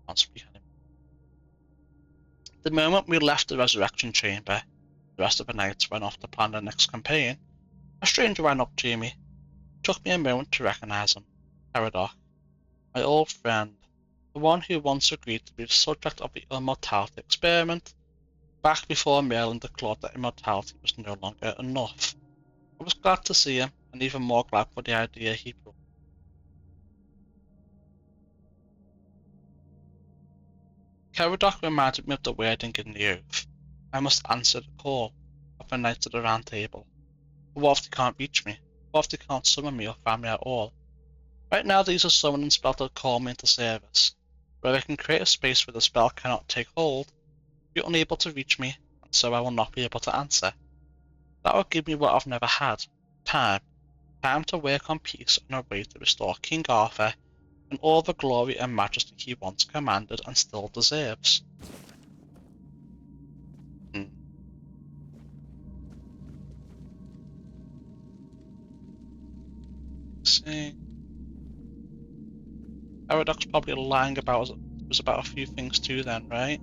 Can't speak anymore. The moment we left the resurrection chamber, the rest of the knights went off to plan the next campaign. A stranger ran up to me. It took me a moment to recognize him. Caradoc, my old friend, the one who once agreed to be the subject of the immortality experiment, back before Merlin declared that immortality was no longer enough. I was glad to see him, and even more glad for the idea he brought. Caradoc reminded me of the wording in the oath. I must answer the call of the Knights of the Round Table. But what if they can't reach me? What if they can't summon me or find me at all? Right now these are summoning spells that call me into service, where I can create a space where the spell cannot take hold, be unable to reach me, and so I will not be able to answer. That will give me what I've never had, time. Time to work on peace and a way to restore King Arthur and all the glory and majesty he once commanded and still deserves. See. Caradoc's probably lying about was about a few things too then, right?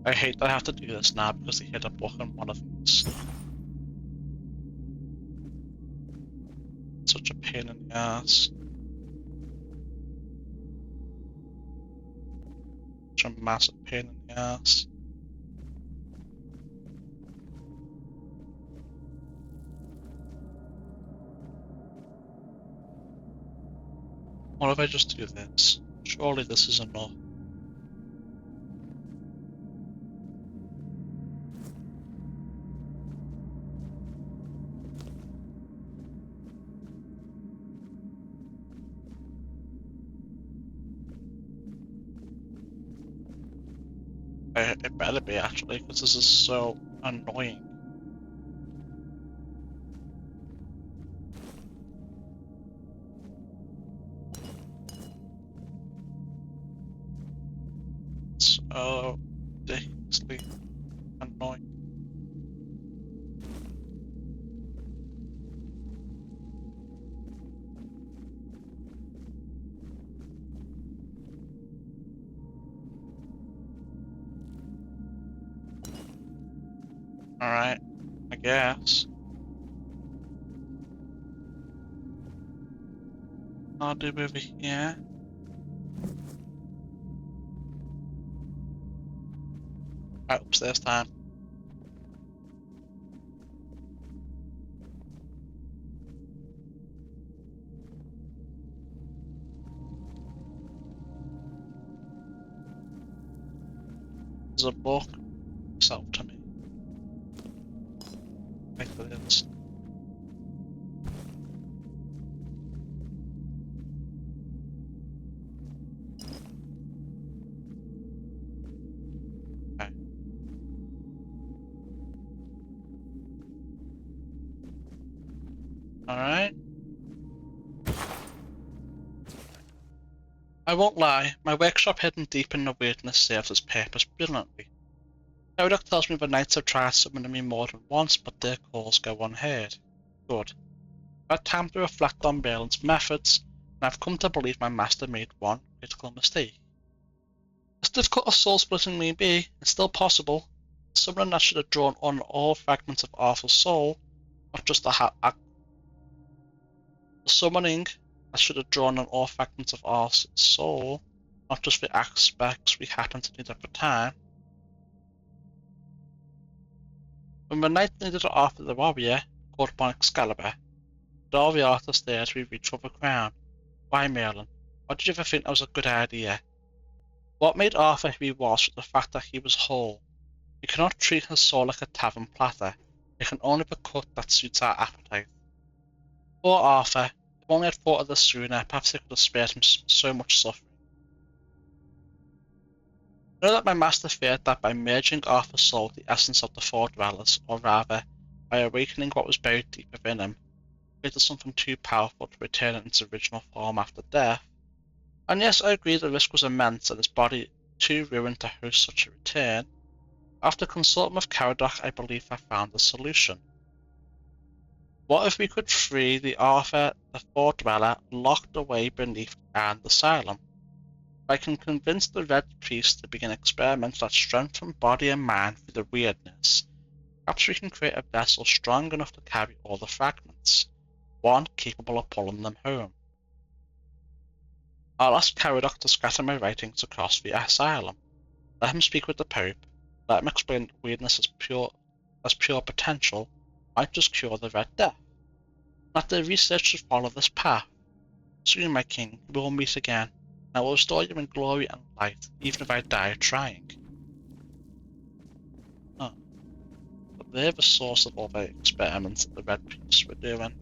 I hate that I have to do this now because they hit a book on one of these. Such a pain in the ass. Such a massive pain in the ass. What if I just do this? Surely this is enough. It better be actually, because this is so annoying. So ridiculously annoying. Alright, I guess. I'll do over here. Right, upstairs time. There's a book. Sell to me. Make this. Okay. Alright. I won't lie, my workshop hidden deep in the weirdness serves its purpose brilliantly. Caradoc tells me the knights have tried summoning me more than once, but their calls go unheard. Good. I've had time to reflect on Merlin's methods, and I've come to believe my master made one critical mistake. As difficult as soul-splitting may be, it's still possible. Summoning that should have drawn on all fragments of Arthur's soul, not just the summoning that should have drawn on all fragments of Arthur's soul, not just the aspects we happened to need at the time. When the knight needed Arthur the warrior, called upon Excalibur, did all the Arthurs there as we reached for the crown? Why, Merlin, why did you ever think that was a good idea? What made Arthur who he was the fact that he was whole. We cannot treat his soul like a tavern platter. It can only be cut that suits our appetite. Poor Arthur. If only I'd thought of this sooner, perhaps it could have spared him so much suffering. I know that my master feared that by merging Arthur's soul with the essence of the Four Dwellers, or rather, by awakening what was buried deep within him, created something too powerful to return in its original form after death. And yes, I agree the risk was immense and his body too ruined to host such a return. After consulting with Caradoc, I believe I found a solution. What if we could free the Arthur, the Four Dweller, locked away beneath Anne's asylum? If I can convince the Red Priest to begin experiments that strengthen body and mind through the weirdness, perhaps we can create a vessel strong enough to carry all the fragments, one capable of pulling them home. I'll ask Caradoc to scatter my writings across the asylum. Let him speak with the Pope. Let him explain weirdness as pure potential might just cure the Red Death. Let the research should follow this path. Soon, my king, we will meet again. I will restore you in glory and light, even if I die trying. Oh. But they're the source of all the experiments that the Red Priests were doing.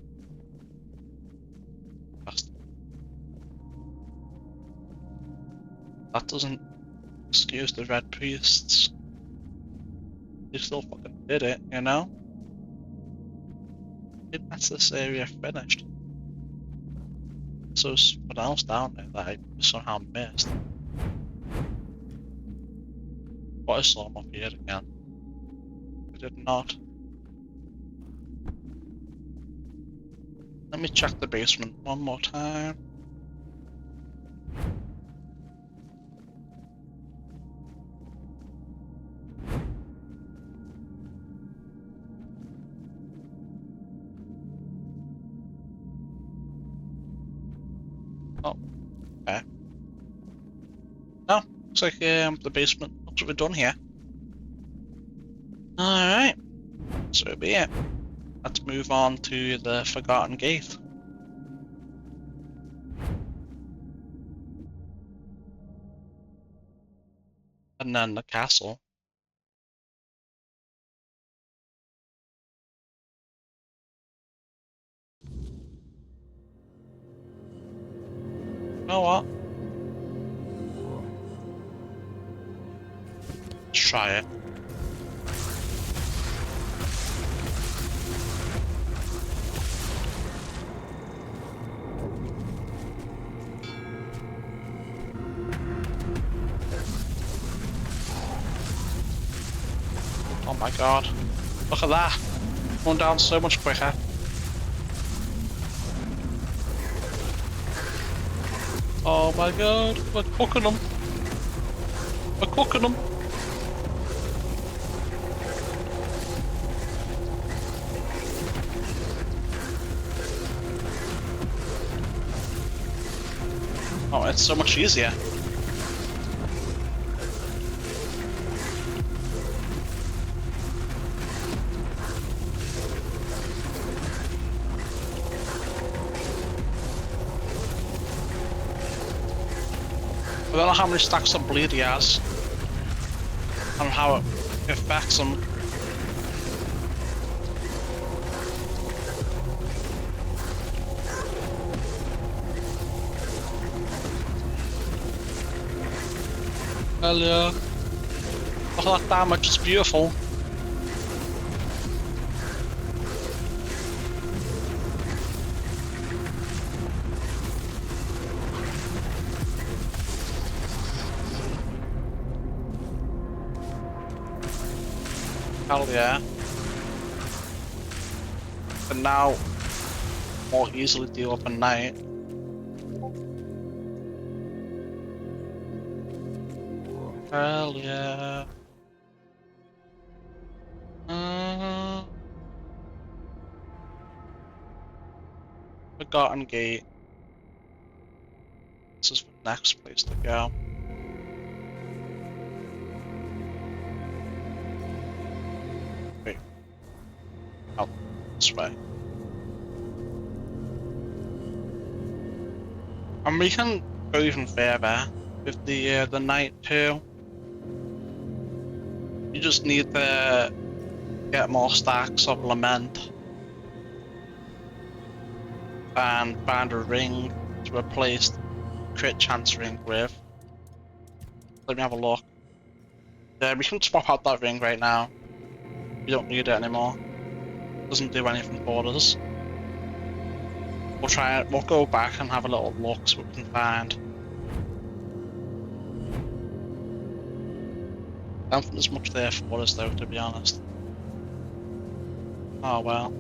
That doesn't excuse the Red Priests. They still fucking did it, you know? That's this area finished. So there's something else down there that I somehow missed. But I saw them up here again. I did not. Let me check the basement one more time. Oh, okay. No, looks like the basement looks like we're done here. Alright, so be it. Let's move on to the Forgotten Gate. And then the castle. You know what? Let's try it. Oh my god. Look at that. Going down so much quicker. Oh my god, we're cooking them. We're cooking them. Oh, it's so much easier. I don't know how many stacks of bleed he has and how it affects him. Hell yeah. Look at that damage, it's beautiful. Hell yeah. But now, more easily deal up at night. Hell yeah. Forgotten Gate. This is the next place to go. Wait. Oh, this way. And we can go even further. with the knight too. You just need to get more stacks of lament and find a ring to replace crit chance ring with. Let me have a look. Yeah, we can swap out that ring right now. We don't need it anymore. Doesn't do anything for us. We'll go back and have a little look, see what we can find. I don't think there's much there for us though, to be honest. Oh well.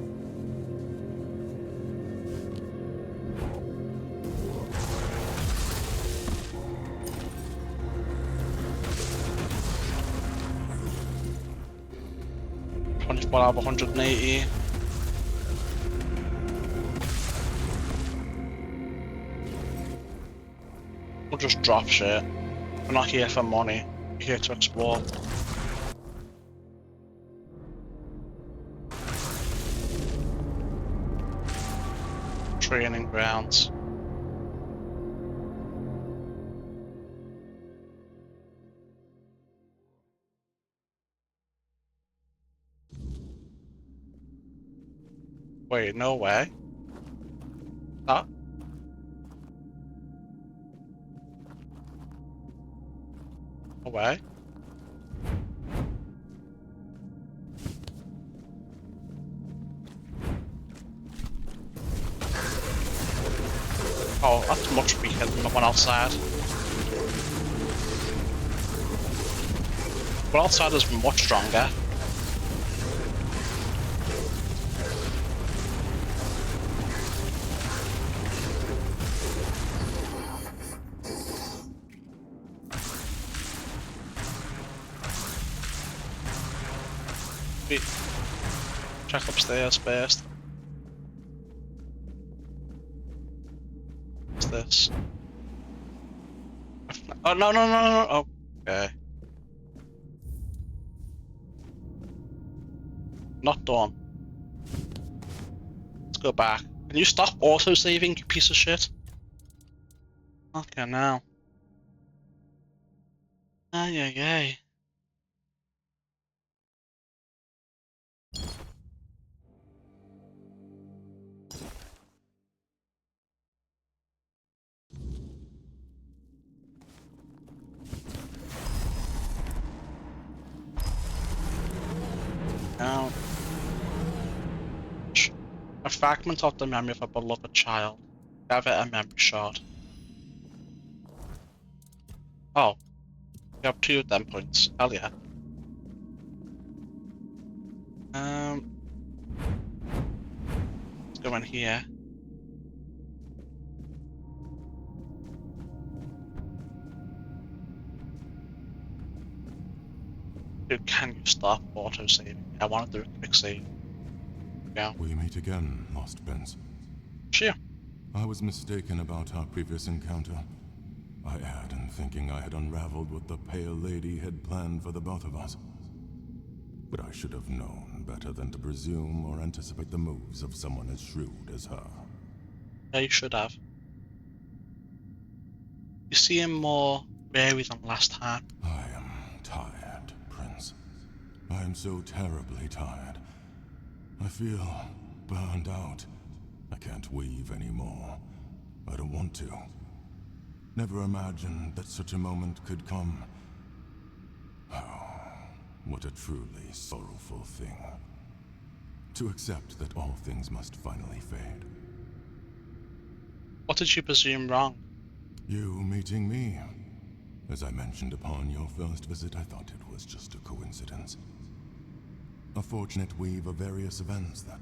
$24 out of 180. We'll just drop shit. We're not here for money. We're here to explore. Training grounds. Wait, no way. That? No way. Oh, that's much weaker than the one outside. The one outside is much stronger. Wait. Check upstairs first. What's this? Oh, no. Oh, okay. Not done. Let's go back. Can you stop auto-saving, you piece of shit? Okay, now. Ay. Now. A fragment of the memory of a beloved child. Gather a memory shard. Oh. We have 2 of them points. Hell yeah. Let's go in here. Dude, can you stop auto-saving? I want to do a quick save. Yeah. We meet again, Lost Prince. Sure. I was mistaken about our previous encounter. I erred in thinking I had unraveled what the Pale Lady had planned for the both of us. But I should have known better than to presume or anticipate the moves of someone as shrewd as her. Yeah, you should have. You seem more wary than last time. I am tired, Prince. I am so terribly tired. I feel burned out. I can't weave anymore. I don't want to. Never imagined that such a moment could come. Oh, what a truly sorrowful thing. To accept that all things must finally fade. What did you presume wrong? You meeting me. As I mentioned upon your first visit, I thought it was just a coincidence. A fortunate weave of various events that,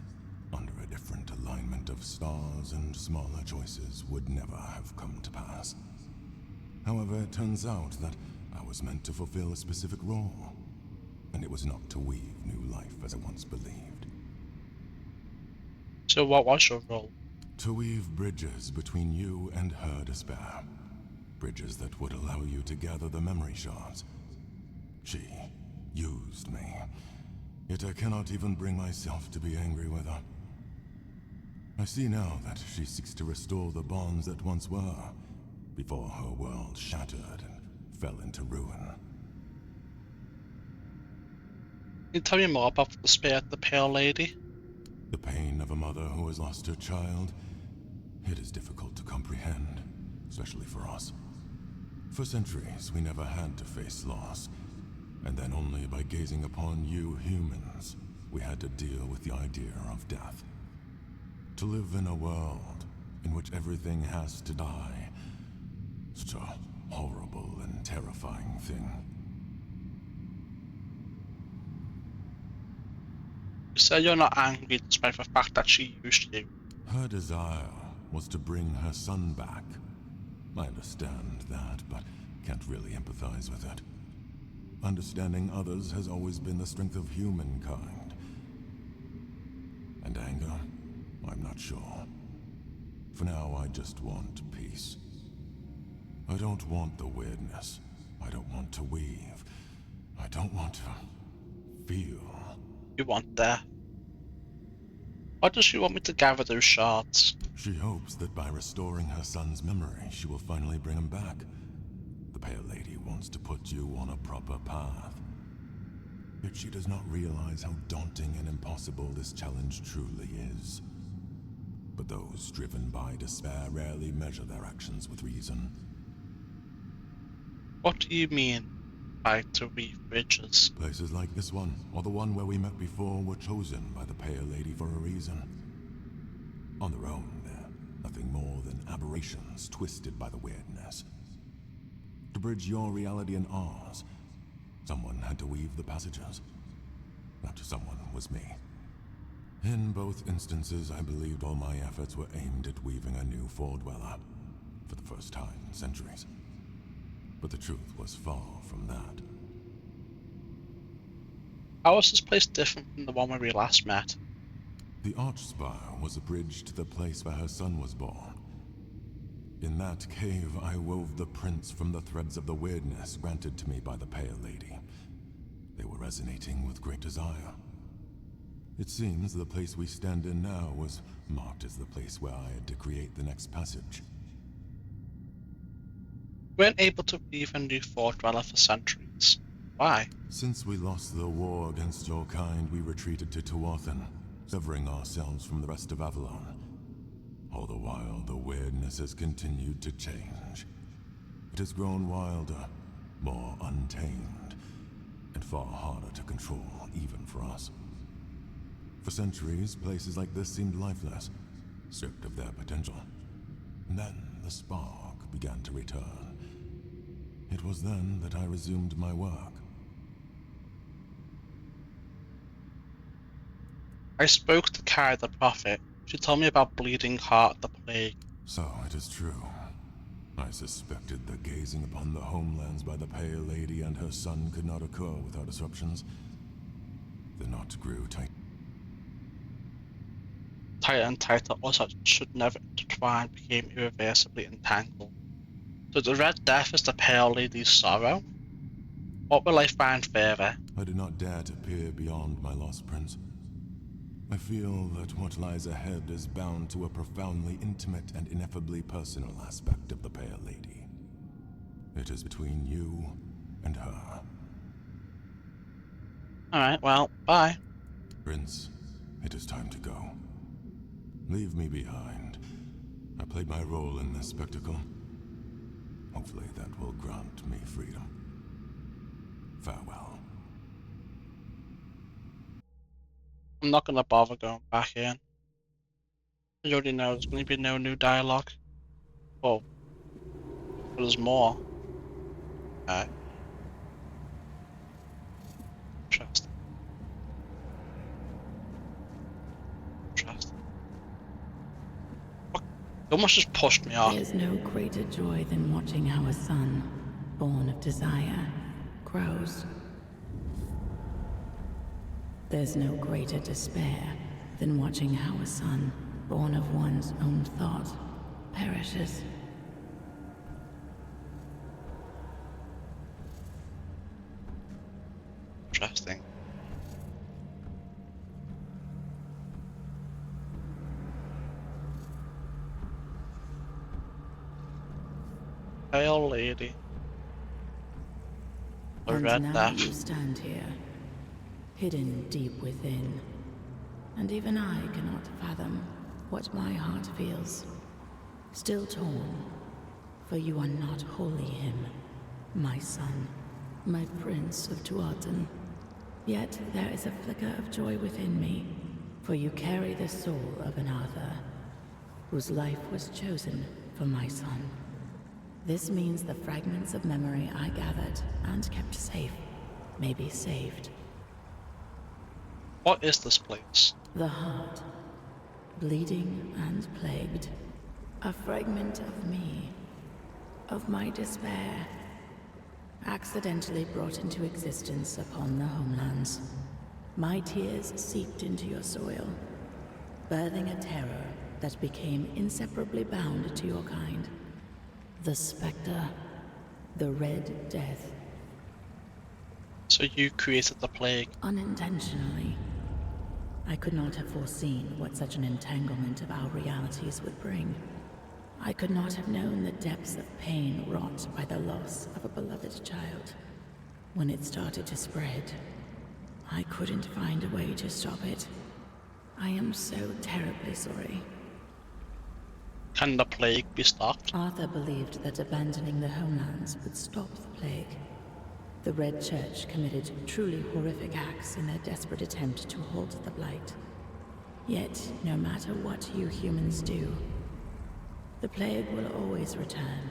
under a different alignment of stars and smaller choices, would never have come to pass. However, it turns out that I was meant to fulfill a specific role, and it was not to weave new life as I once believed. So what was your role? To weave bridges between you and her despair. Bridges that would allow you to gather the memory shards. She used me, yet I cannot even bring myself to be angry with her. I see now that she seeks to restore the bonds that once were, before her world shattered and fell into ruin. Can you tell me more about the spirit of the Pale Lady? The pain of a mother who has lost her child, it is difficult to comprehend, especially for us. For centuries, we never had to face loss, and then only by gazing upon you humans, we had to deal with the idea of death. To live in a world in which everything has to die, such a horrible and terrifying thing. You say you're not angry despite the fact that she used you. Her desire was to bring her son back. I understand that, but can't really empathize with it. Understanding others has always been the strength of humankind. And anger? I'm not sure. For now, I just want peace. I don't want the weirdness. I don't want to weave. I don't want to feel. You want death. Why does she want me to gather those shards? She hopes that by restoring her son's memory, she will finally bring him back. The Pale Lady wants to put you on a proper path. Yet she does not realize how daunting and impossible this challenge truly is. But those driven by despair rarely measure their actions with reason. What do you mean by to weave bridges? Places like this one, or the one where we met before, were chosen by the Pale Lady for a reason. On their own, they're nothing more than aberrations twisted by the weirdness. To bridge your reality and ours, someone had to weave the passages. That someone was me. In both instances, I believed all my efforts were aimed at weaving a new Fordweller, for the first time in centuries. But the truth was far from that. How is this place different from the one where we last met? The Archspire was a bridge to the place where her son was born. In that cave, I wove the prints from the threads of the weirdness granted to me by the Pale Lady. They were resonating with great desire. It seems the place we stand in now was marked as the place where I had to create the next passage. We weren't able to weave a new Fordweller for centuries. Why? Since we lost the war against your kind, we retreated to Tuathan, severing ourselves from the rest of Avalon. All the while, the weirdness has continued to change. It has grown wilder, more untamed, and far harder to control, even for us. For centuries, places like this seemed lifeless, stripped of their potential. And then the spark began to return. It was then that I resumed my work. I spoke to Kai the Prophet. She told me about Bleeding Heart, the plague. So it is true. I suspected that gazing upon the homelands by the Pale Lady and her son could not occur without disruptions. The knot grew tight. Tighter and tighter, also should never intertwine, became irreversibly entangled. So the Red Death is the Pale Lady's sorrow? What will I find further? I did not dare to peer beyond my lost prince. I feel that what lies ahead is bound to a profoundly intimate and ineffably personal aspect of the Pale Lady. It is between you and her. Alright, well, bye. Prince, it is time to go. Leave me behind. I played my role in this spectacle. Hopefully that will grant me freedom. Farewell. I'm not gonna bother going back in. I already know there's gonna be no new dialogue. Well, there's more. Okay. Interesting. Interesting. It almost just pushed me off. There's no greater joy than watching how a son, born of desire, grows. There's no greater despair than watching how a son, born of one's own thought, perishes. Interesting. Pale Lady. The And Red now Death. you stand here, hidden deep within. And even I cannot fathom what my heart feels. Still torn, for you are not wholly him, my son, my prince of Tuathan. Yet there is a flicker of joy within me, for you carry the soul of an Arthur, whose life was chosen for my son. This means the fragments of memory I gathered and kept safe may be saved. What is this place? The heart, bleeding and plagued. A fragment of me, of my despair, accidentally brought into existence upon the homelands. My tears seeped into your soil, birthing a terror that became inseparably bound to your kind. The Spectre, the Red Death. So you created the plague? Unintentionally. I could not have foreseen what such an entanglement of our realities would bring. I could not have known the depths of pain wrought by the loss of a beloved child. When it started to spread, I couldn't find a way to stop it. I am so terribly sorry. Can the plague be stopped? Arthur believed that abandoning the homelands would stop the plague. The Red Church committed truly horrific acts in their desperate attempt to halt the blight. Yet, no matter what you humans do, the plague will always return.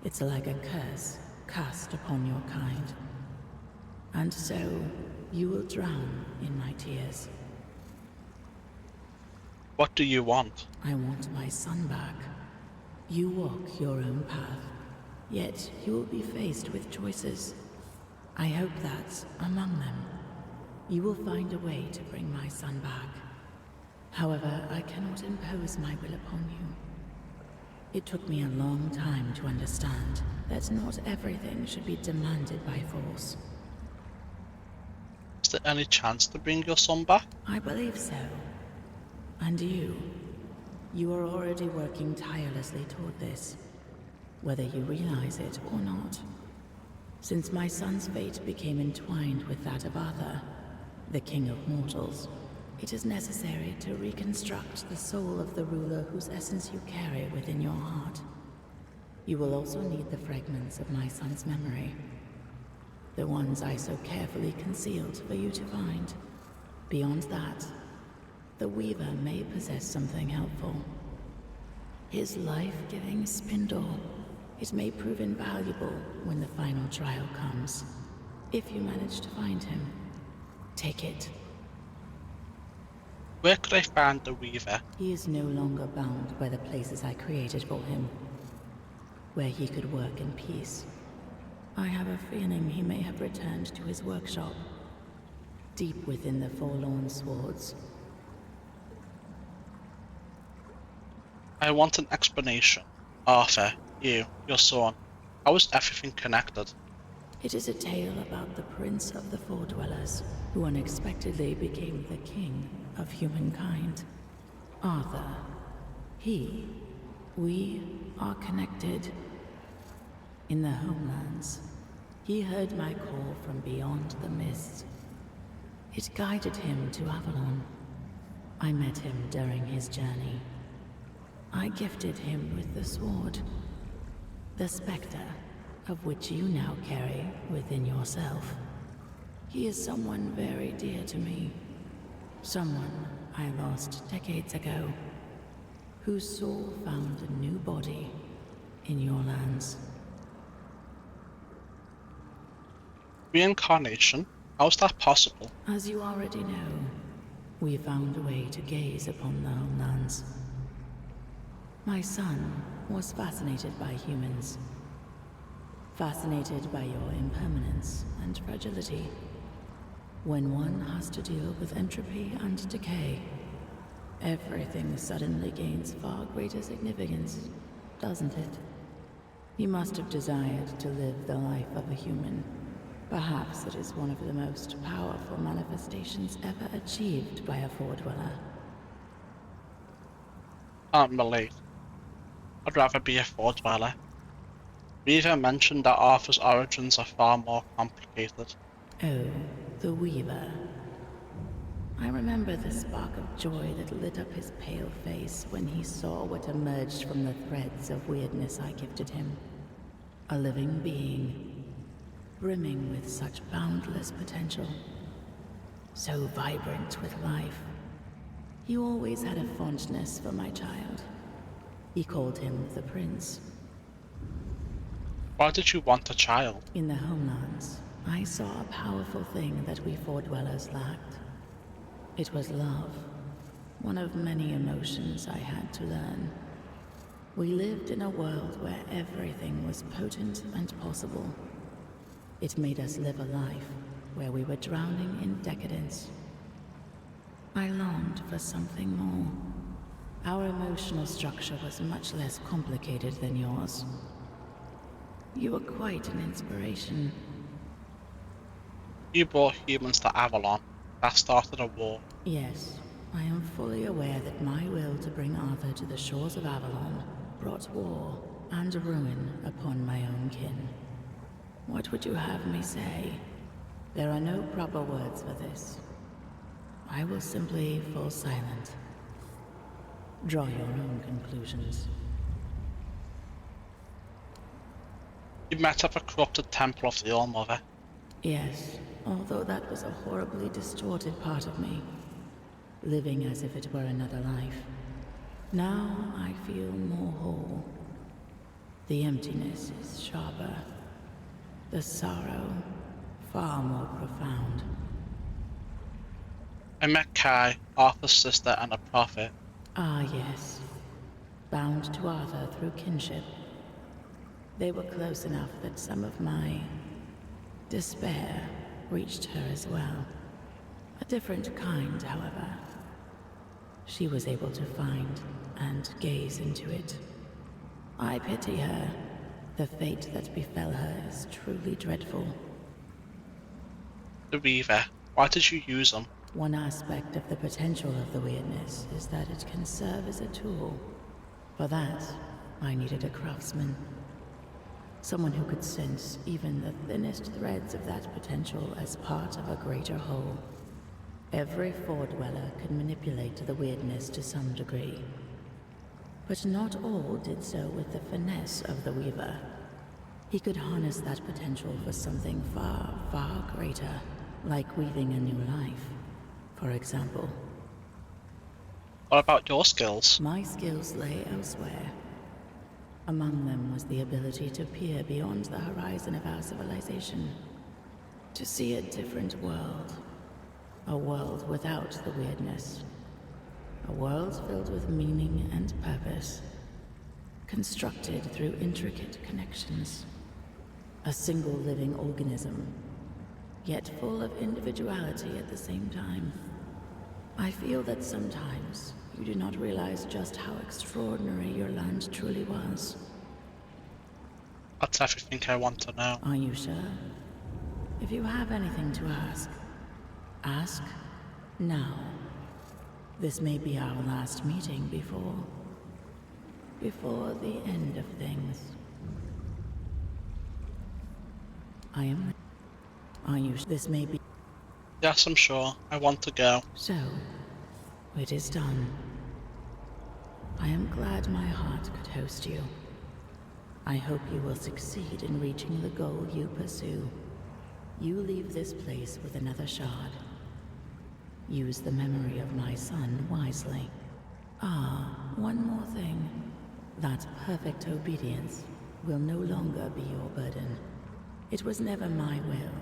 It's like a curse cast upon your kind. And so, you will drown in my tears. What do you want? I want my son back. You walk your own path, yet you will be faced with choices. I hope that, among them, you will find a way to bring my son back. However, I cannot impose my will upon you. It took me a long time to understand that not everything should be demanded by force. Is there any chance to bring your son back? I believe so. And you are already working tirelessly toward this, whether you realize it or not. Since my son's fate became entwined with that of Arthur, the King of Mortals, it is necessary to reconstruct the soul of the ruler whose essence you carry within your heart. You will also need the fragments of my son's memory, the ones I so carefully concealed for you to find. Beyond that, the Weaver may possess something helpful. His life-giving spindle. It may prove invaluable when the final trial comes. If you manage to find him, take it. Where could I find the Weaver? He is no longer bound by the places I created for him, where he could work in peace. I have a feeling he may have returned to his workshop, deep within the Forlorn Swords. I want an explanation. Arthur, you, your son. How is everything connected? It is a tale about the Prince of the Four Dwellers, who unexpectedly became the king of humankind. Arthur. We are connected. In the homelands, he heard my call from beyond the mist. It guided him to Avalon. I met him during his journey. I gifted him with the sword, the Spectre, of which you now carry within yourself. He is someone very dear to me, someone I lost decades ago, whose soul found a new body in your lands. Reincarnation? How is that possible? As you already know, we found a way to gaze upon the homelands. My son was fascinated by humans. Fascinated by your impermanence and fragility. When one has to deal with entropy and decay, everything suddenly gains far greater significance, doesn't it? He must have desired to live the life of a human. Perhaps it is one of the most powerful manifestations ever achieved by a Four-Dweller. Can't relate. I'd rather be a Four-Dweller. Weaver mentioned that Arthur's origins are far more complicated. Oh, the Weaver. I remember the spark of joy that lit up his pale face when he saw what emerged from the threads of weirdness I gifted him. A living being, brimming with such boundless potential. So vibrant with life. He always had a fondness for my child. He called him the Prince. Why did you want a child? In the homelands, I saw a powerful thing that we Four Dwellers lacked. It was love. One of many emotions I had to learn. We lived in a world where everything was potent and possible. It made us live a life where we were drowning in decadence. I longed for something more. Our emotional structure was much less complicated than yours. You were quite an inspiration. You brought humans to Avalon. That started a war. Yes, I am fully aware that my will to bring Arthur to the shores of Avalon brought war and ruin upon my own kin. What would you have me say? There are no proper words for this. I will simply fall silent. Draw your own conclusions. You met at the corrupted temple of the All-Mother. Yes, although that was a horribly distorted part of me, living as if it were another life. Now I feel more whole. The emptiness is sharper. The sorrow, far more profound. I met Kai, Arthur's sister and a prophet. Ah, yes. Bound to Arthur through kinship. They were close enough that some of my despair reached her as well. A different kind, however. She was able to find and gaze into it. I pity her. The fate that befell her is truly dreadful. The Weaver. Why did you use him? One aspect of the potential of the weirdness is that it can serve as a tool. For that, I needed a craftsman. Someone who could sense even the thinnest threads of that potential as part of a greater whole. Every Four Dweller could manipulate the weirdness to some degree. But not all did so with the finesse of the Weaver. He could harness that potential for something far, far greater, like weaving a new life, for example. What about your skills? My skills lay elsewhere. Among them was the ability to peer beyond the horizon of our civilization. To see a different world. A world without the weirdness. A world filled with meaning and purpose. Constructed through intricate connections. A single living organism, yet full of individuality at the same time. I feel that sometimes you do not realize just how extraordinary your land truly was. That's everything I want to know. Are you sure? If you have anything to ask, ask now. This may be our last meeting before the end of things. Are you sure? This may be... Yes, I'm sure. I want to go. So, it is done. I am glad my heart could host you. I hope you will succeed in reaching the goal you pursue. You leave this place with another shard. Use the memory of my son wisely. Ah, one more thing. That perfect obedience will no longer be your burden. It was never my will,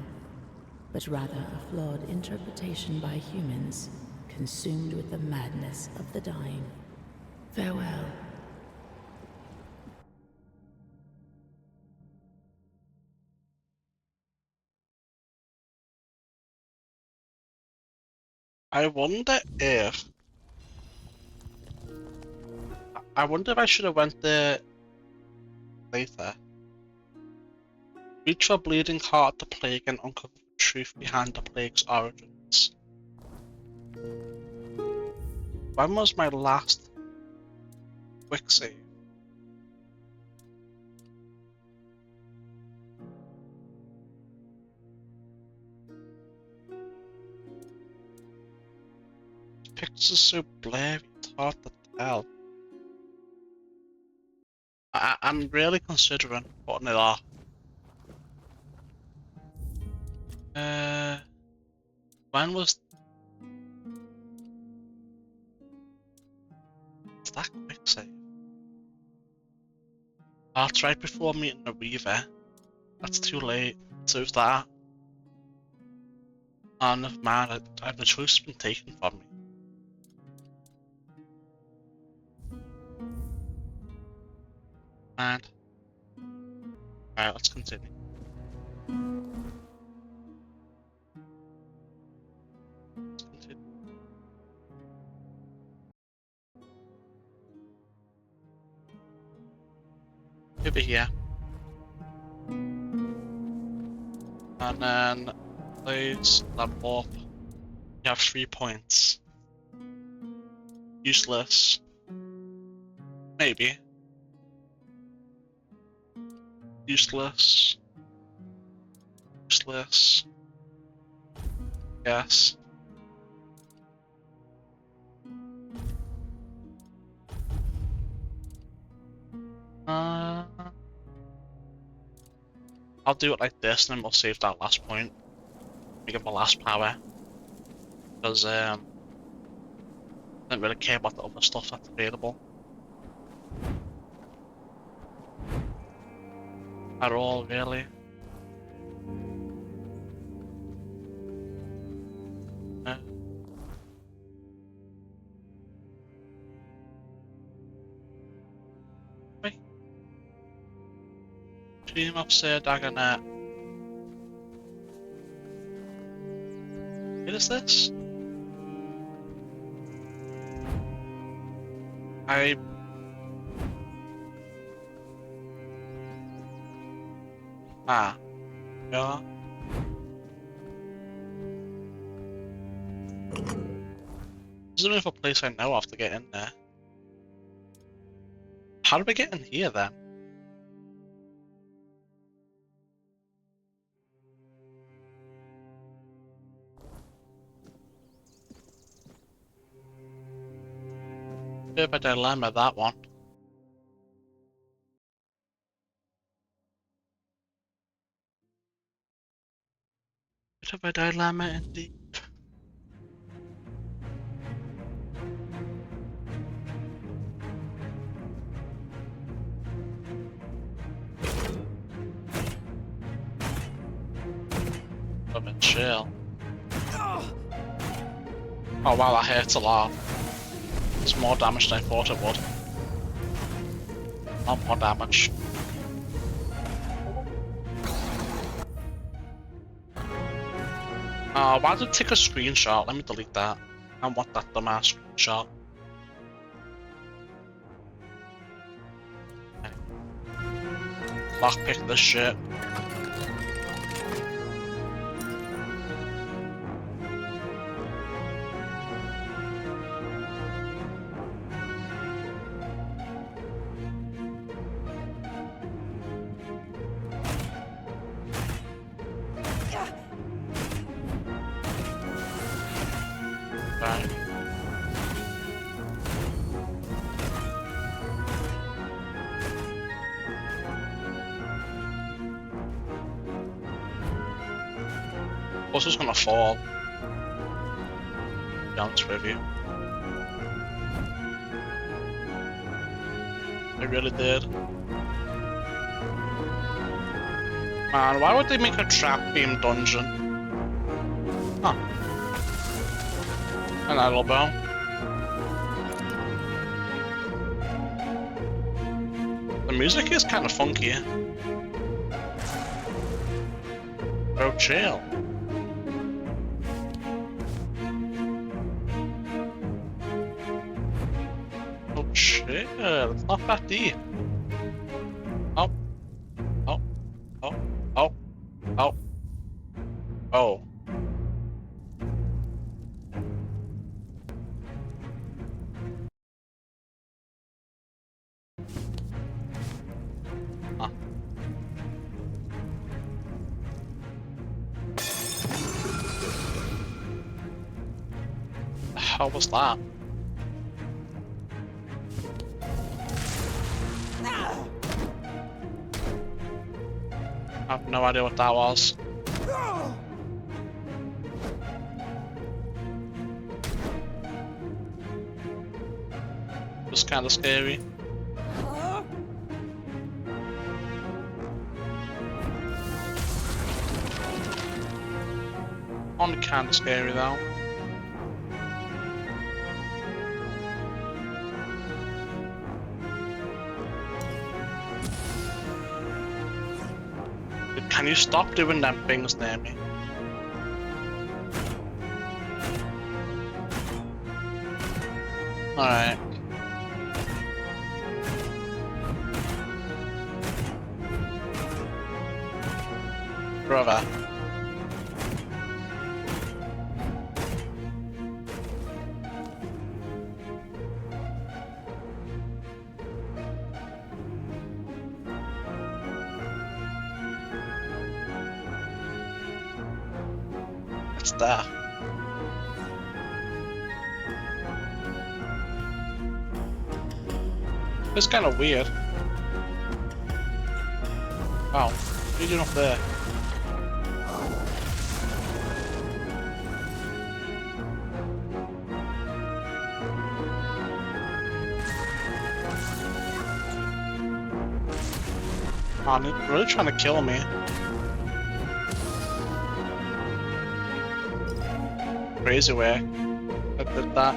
but rather a flawed interpretation by humans, consumed with the madness of the dying. Farewell. I wonder if I should have went there later. Reach your bleeding heart the plague and uncover the truth behind the plague's origins. When was my last quick save? This is so blurry, it's hard to tell. I'm really considering putting it off. When was that quick save? Oh, it's right before meeting the Weaver. That's too late. So is that. Oh, never mind. The choice has been taken from me. And alright, let's continue. Over here. And then please level up. You have 3 points. Useless. Maybe. Useless. Useless. Yes. I'll do it like this, and then we'll save that last point. We get my last power. Because I don't really care about the other stuff that's available. At all, really. Wait. Dream upstairs, Dagonet. What is this? Yeah. This is a place I know of to get in there. How do we get in here then? Bit of a dilemma, that one. Bit of a dilemma indeed. I'm in chill. Oh wow, that hurts a lot. It's more damage than I thought it would. Not more damage. Why did it take a screenshot? Let me delete that. I don't want that dumbass screenshot. Okay. Lockpick this shit. This is gonna fall. To be honest with you. It really did. Man, why would they make a trap beam dungeon? Huh. And that little bow. The music is kind of funky. Oh, chill. Shit, it's not that deep. Oh. Oh. Oh. Oh. Oh. Oh. Huh. The hell was that? I have no idea what that was. Just kind of scary. Only kind of scary though. Can you stop doing them things near me? Alright. Brother. What's that? It's kind of weird. Wow, what are you doing up there? Man, they're really trying to kill me. Crazy way I did that.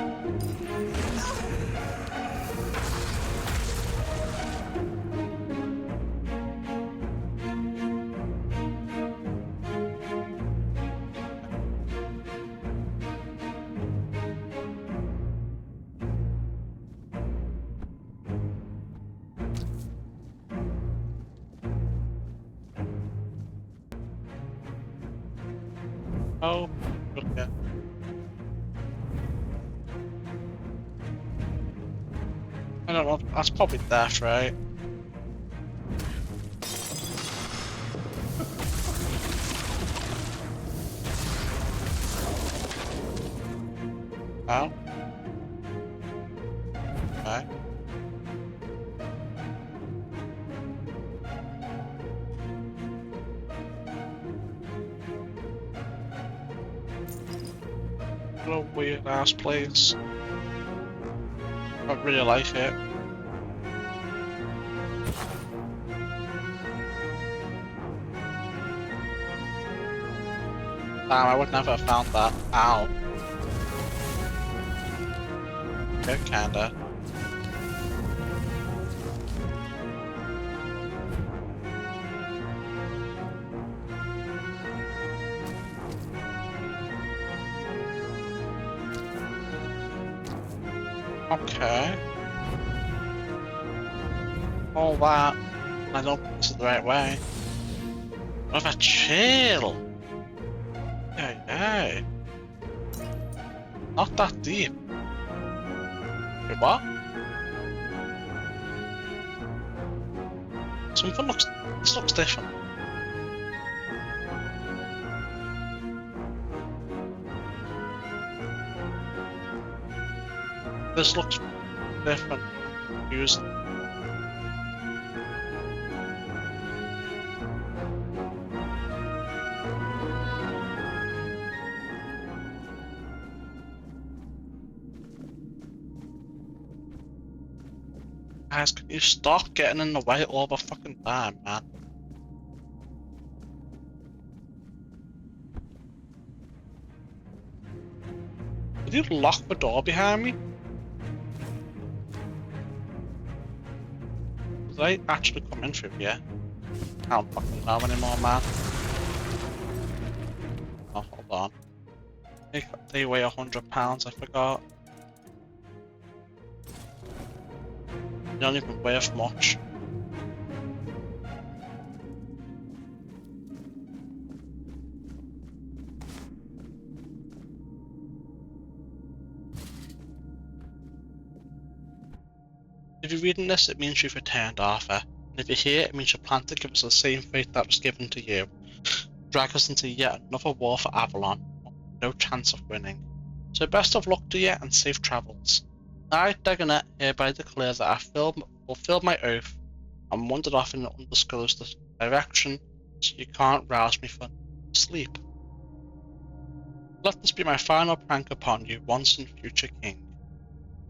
Oh, okay. I don't know, that's probably death, right? Oh. Okay. What a weird ass place. I really like it. Damn, I would never have found that. Ow. Okay, kinda. Okay. All that. I don't think this is the right way. What if I chill? Hey, hey. Not that deep. Wait, what? Something looks. This looks different. This looks different. Confusing. Guys, can you stop getting in the way all the fucking time, man? Did you lock the door behind me? Did I actually come in through here? I don't fucking know anymore, man. Oh, hold on. They weigh 100 pounds, I forgot. They don't even weigh much. If you're reading this, it means you've returned Arthur. And if you're here, it means you plan to give us the same fate that was given to you. Drag us into yet another war for Avalon. No chance of winning. So best of luck to you and safe travels. I, Dagonet, hereby declare that I fulfilled my oath and wandered off in an undisclosed direction. so you can't rouse me from sleep. Let this be my final prank upon you, once and future king.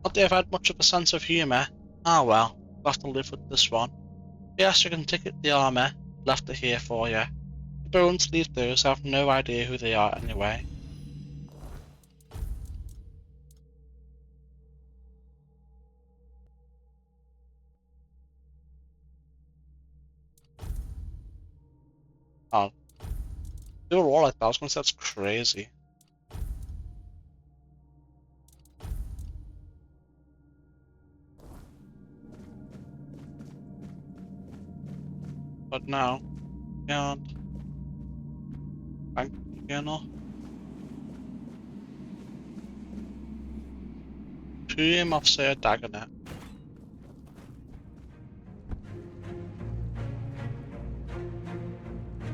Not that I've had much of a sense of humour. Ah well, I'll have to live with this one. Yes, you can ticket the armour, left it here for you. The bones leave those, I have no idea who they are anyway. Oh. They were all like that, I was gonna say that's crazy. But now, can't. Thank you, no. Tomb of Sir Dagonet.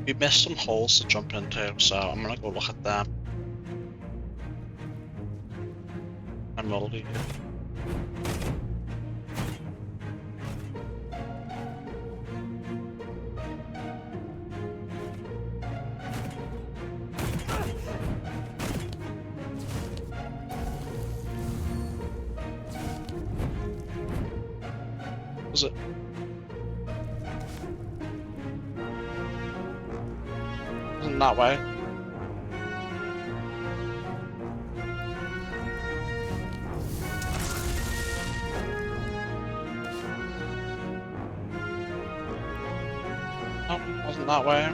We missed some holes to jump into, so I'm gonna go look at them. And we'll leave. Was it? Wasn't that way? No, wasn't that way.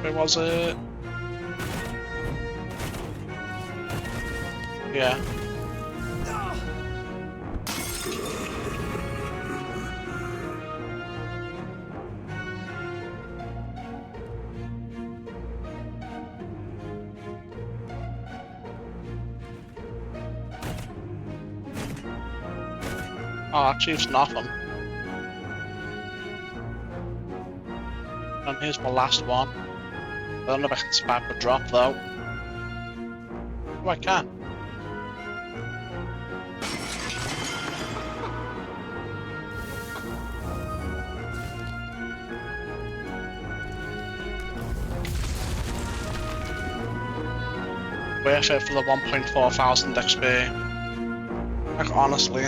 Where was it? Yeah. Oh, actually it's nothing. And here's my last one. I don't know if I can survive the drop though. Oh, I can. Worth it for the 1.4 thousand XP. Like, honestly.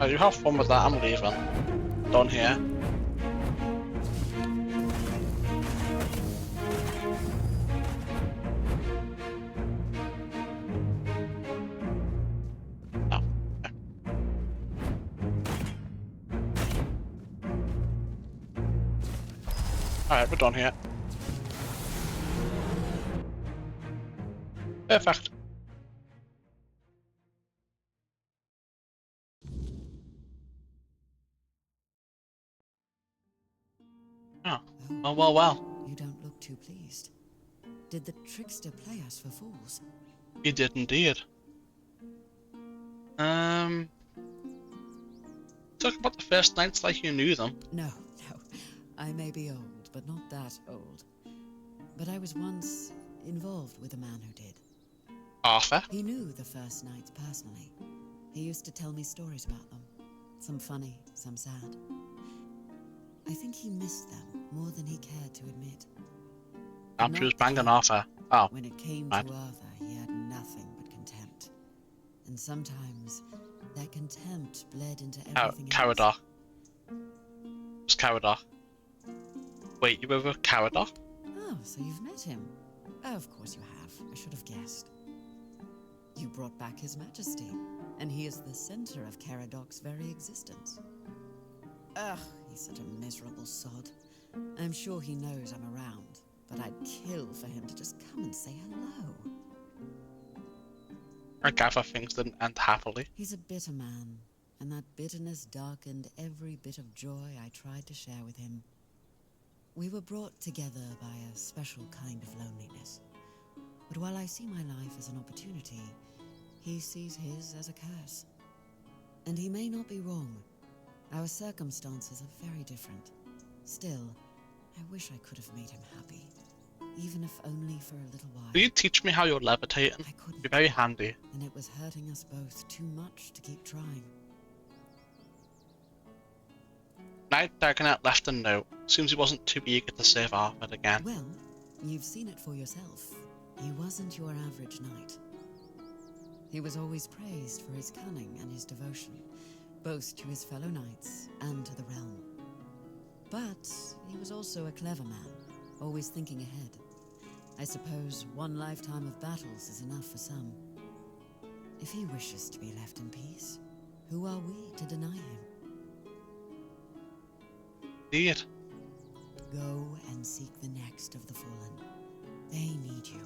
Oh, you have fun with that, I'm leaving. Done here. Oh, okay. Alright, we're done here. Perfect. Oh, well. You don't look too pleased. Did the trickster play us for fools? He did indeed. Talk about the first nights like you knew them. No. I may be old, but not that old. But I was once involved with a man who did. Arthur? He knew the first nights personally. He used to tell me stories about them. Some funny, some sad. I think he missed them more than he cared to admit. She was banging Arthur. Oh. When it came to Arthur, he had nothing but contempt. And sometimes that contempt bled into everything else. Caradoc. It's Caradoc. Wait, you were with Caradoc? Oh, so you've met him. Oh, of course you have. I should have guessed. You brought back His Majesty, and he is the center of Caradoc's very existence. Ugh, he's such a miserable sod. I'm sure he knows I'm around, but I'd kill for him to just come and say hello. I gather things didn't end happily. He's a bitter man, and that bitterness darkened every bit of joy I tried to share with him. We were brought together by a special kind of loneliness. But while I see my life as an opportunity, he sees his as a curse. And he may not be wrong. Our circumstances are very different. Still, I wish I could have made him happy, even if only for a little while. Will you teach me how you're levitating? It'd be very handy. And it was hurting us both too much to keep trying. Knight Dagonet left a note. Seems he wasn't too eager to save Arthur again. Well, you've seen it for yourself. He wasn't your average knight. He was always praised for his cunning and his devotion, both to his fellow knights and to the realm. But he was also a clever man, always thinking ahead. I suppose one lifetime of battles is enough for some. If he wishes to be left in peace, who are we to deny him? Indeed. Go and seek the next of the fallen. They need you.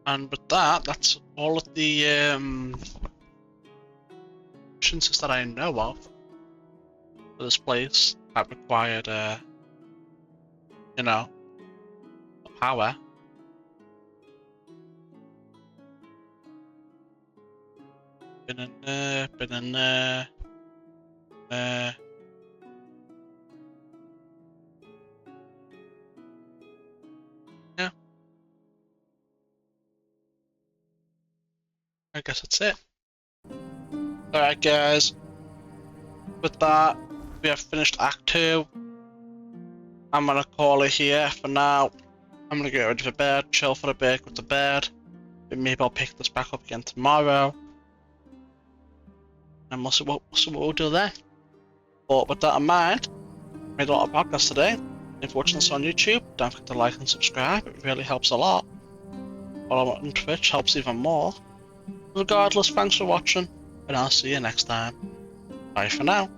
And with that, that's all of the missions that I know of for this place that required, you know, power. Been in there, been in there. Yeah. I guess that's it. Alright guys, with that, we have finished Act 2. I'm gonna call it here for now. I'm gonna get ready for bed, chill for a bit, go to bed. Maybe I'll pick this back up again tomorrow. And we'll see what we'll do then. But with that in mind, I made a lot of podcasts today. If you're watching this on YouTube, don't forget to like and subscribe, it really helps a lot. Follow on Twitch helps even more. Regardless, thanks for watching, and I'll see you next time. Bye for now.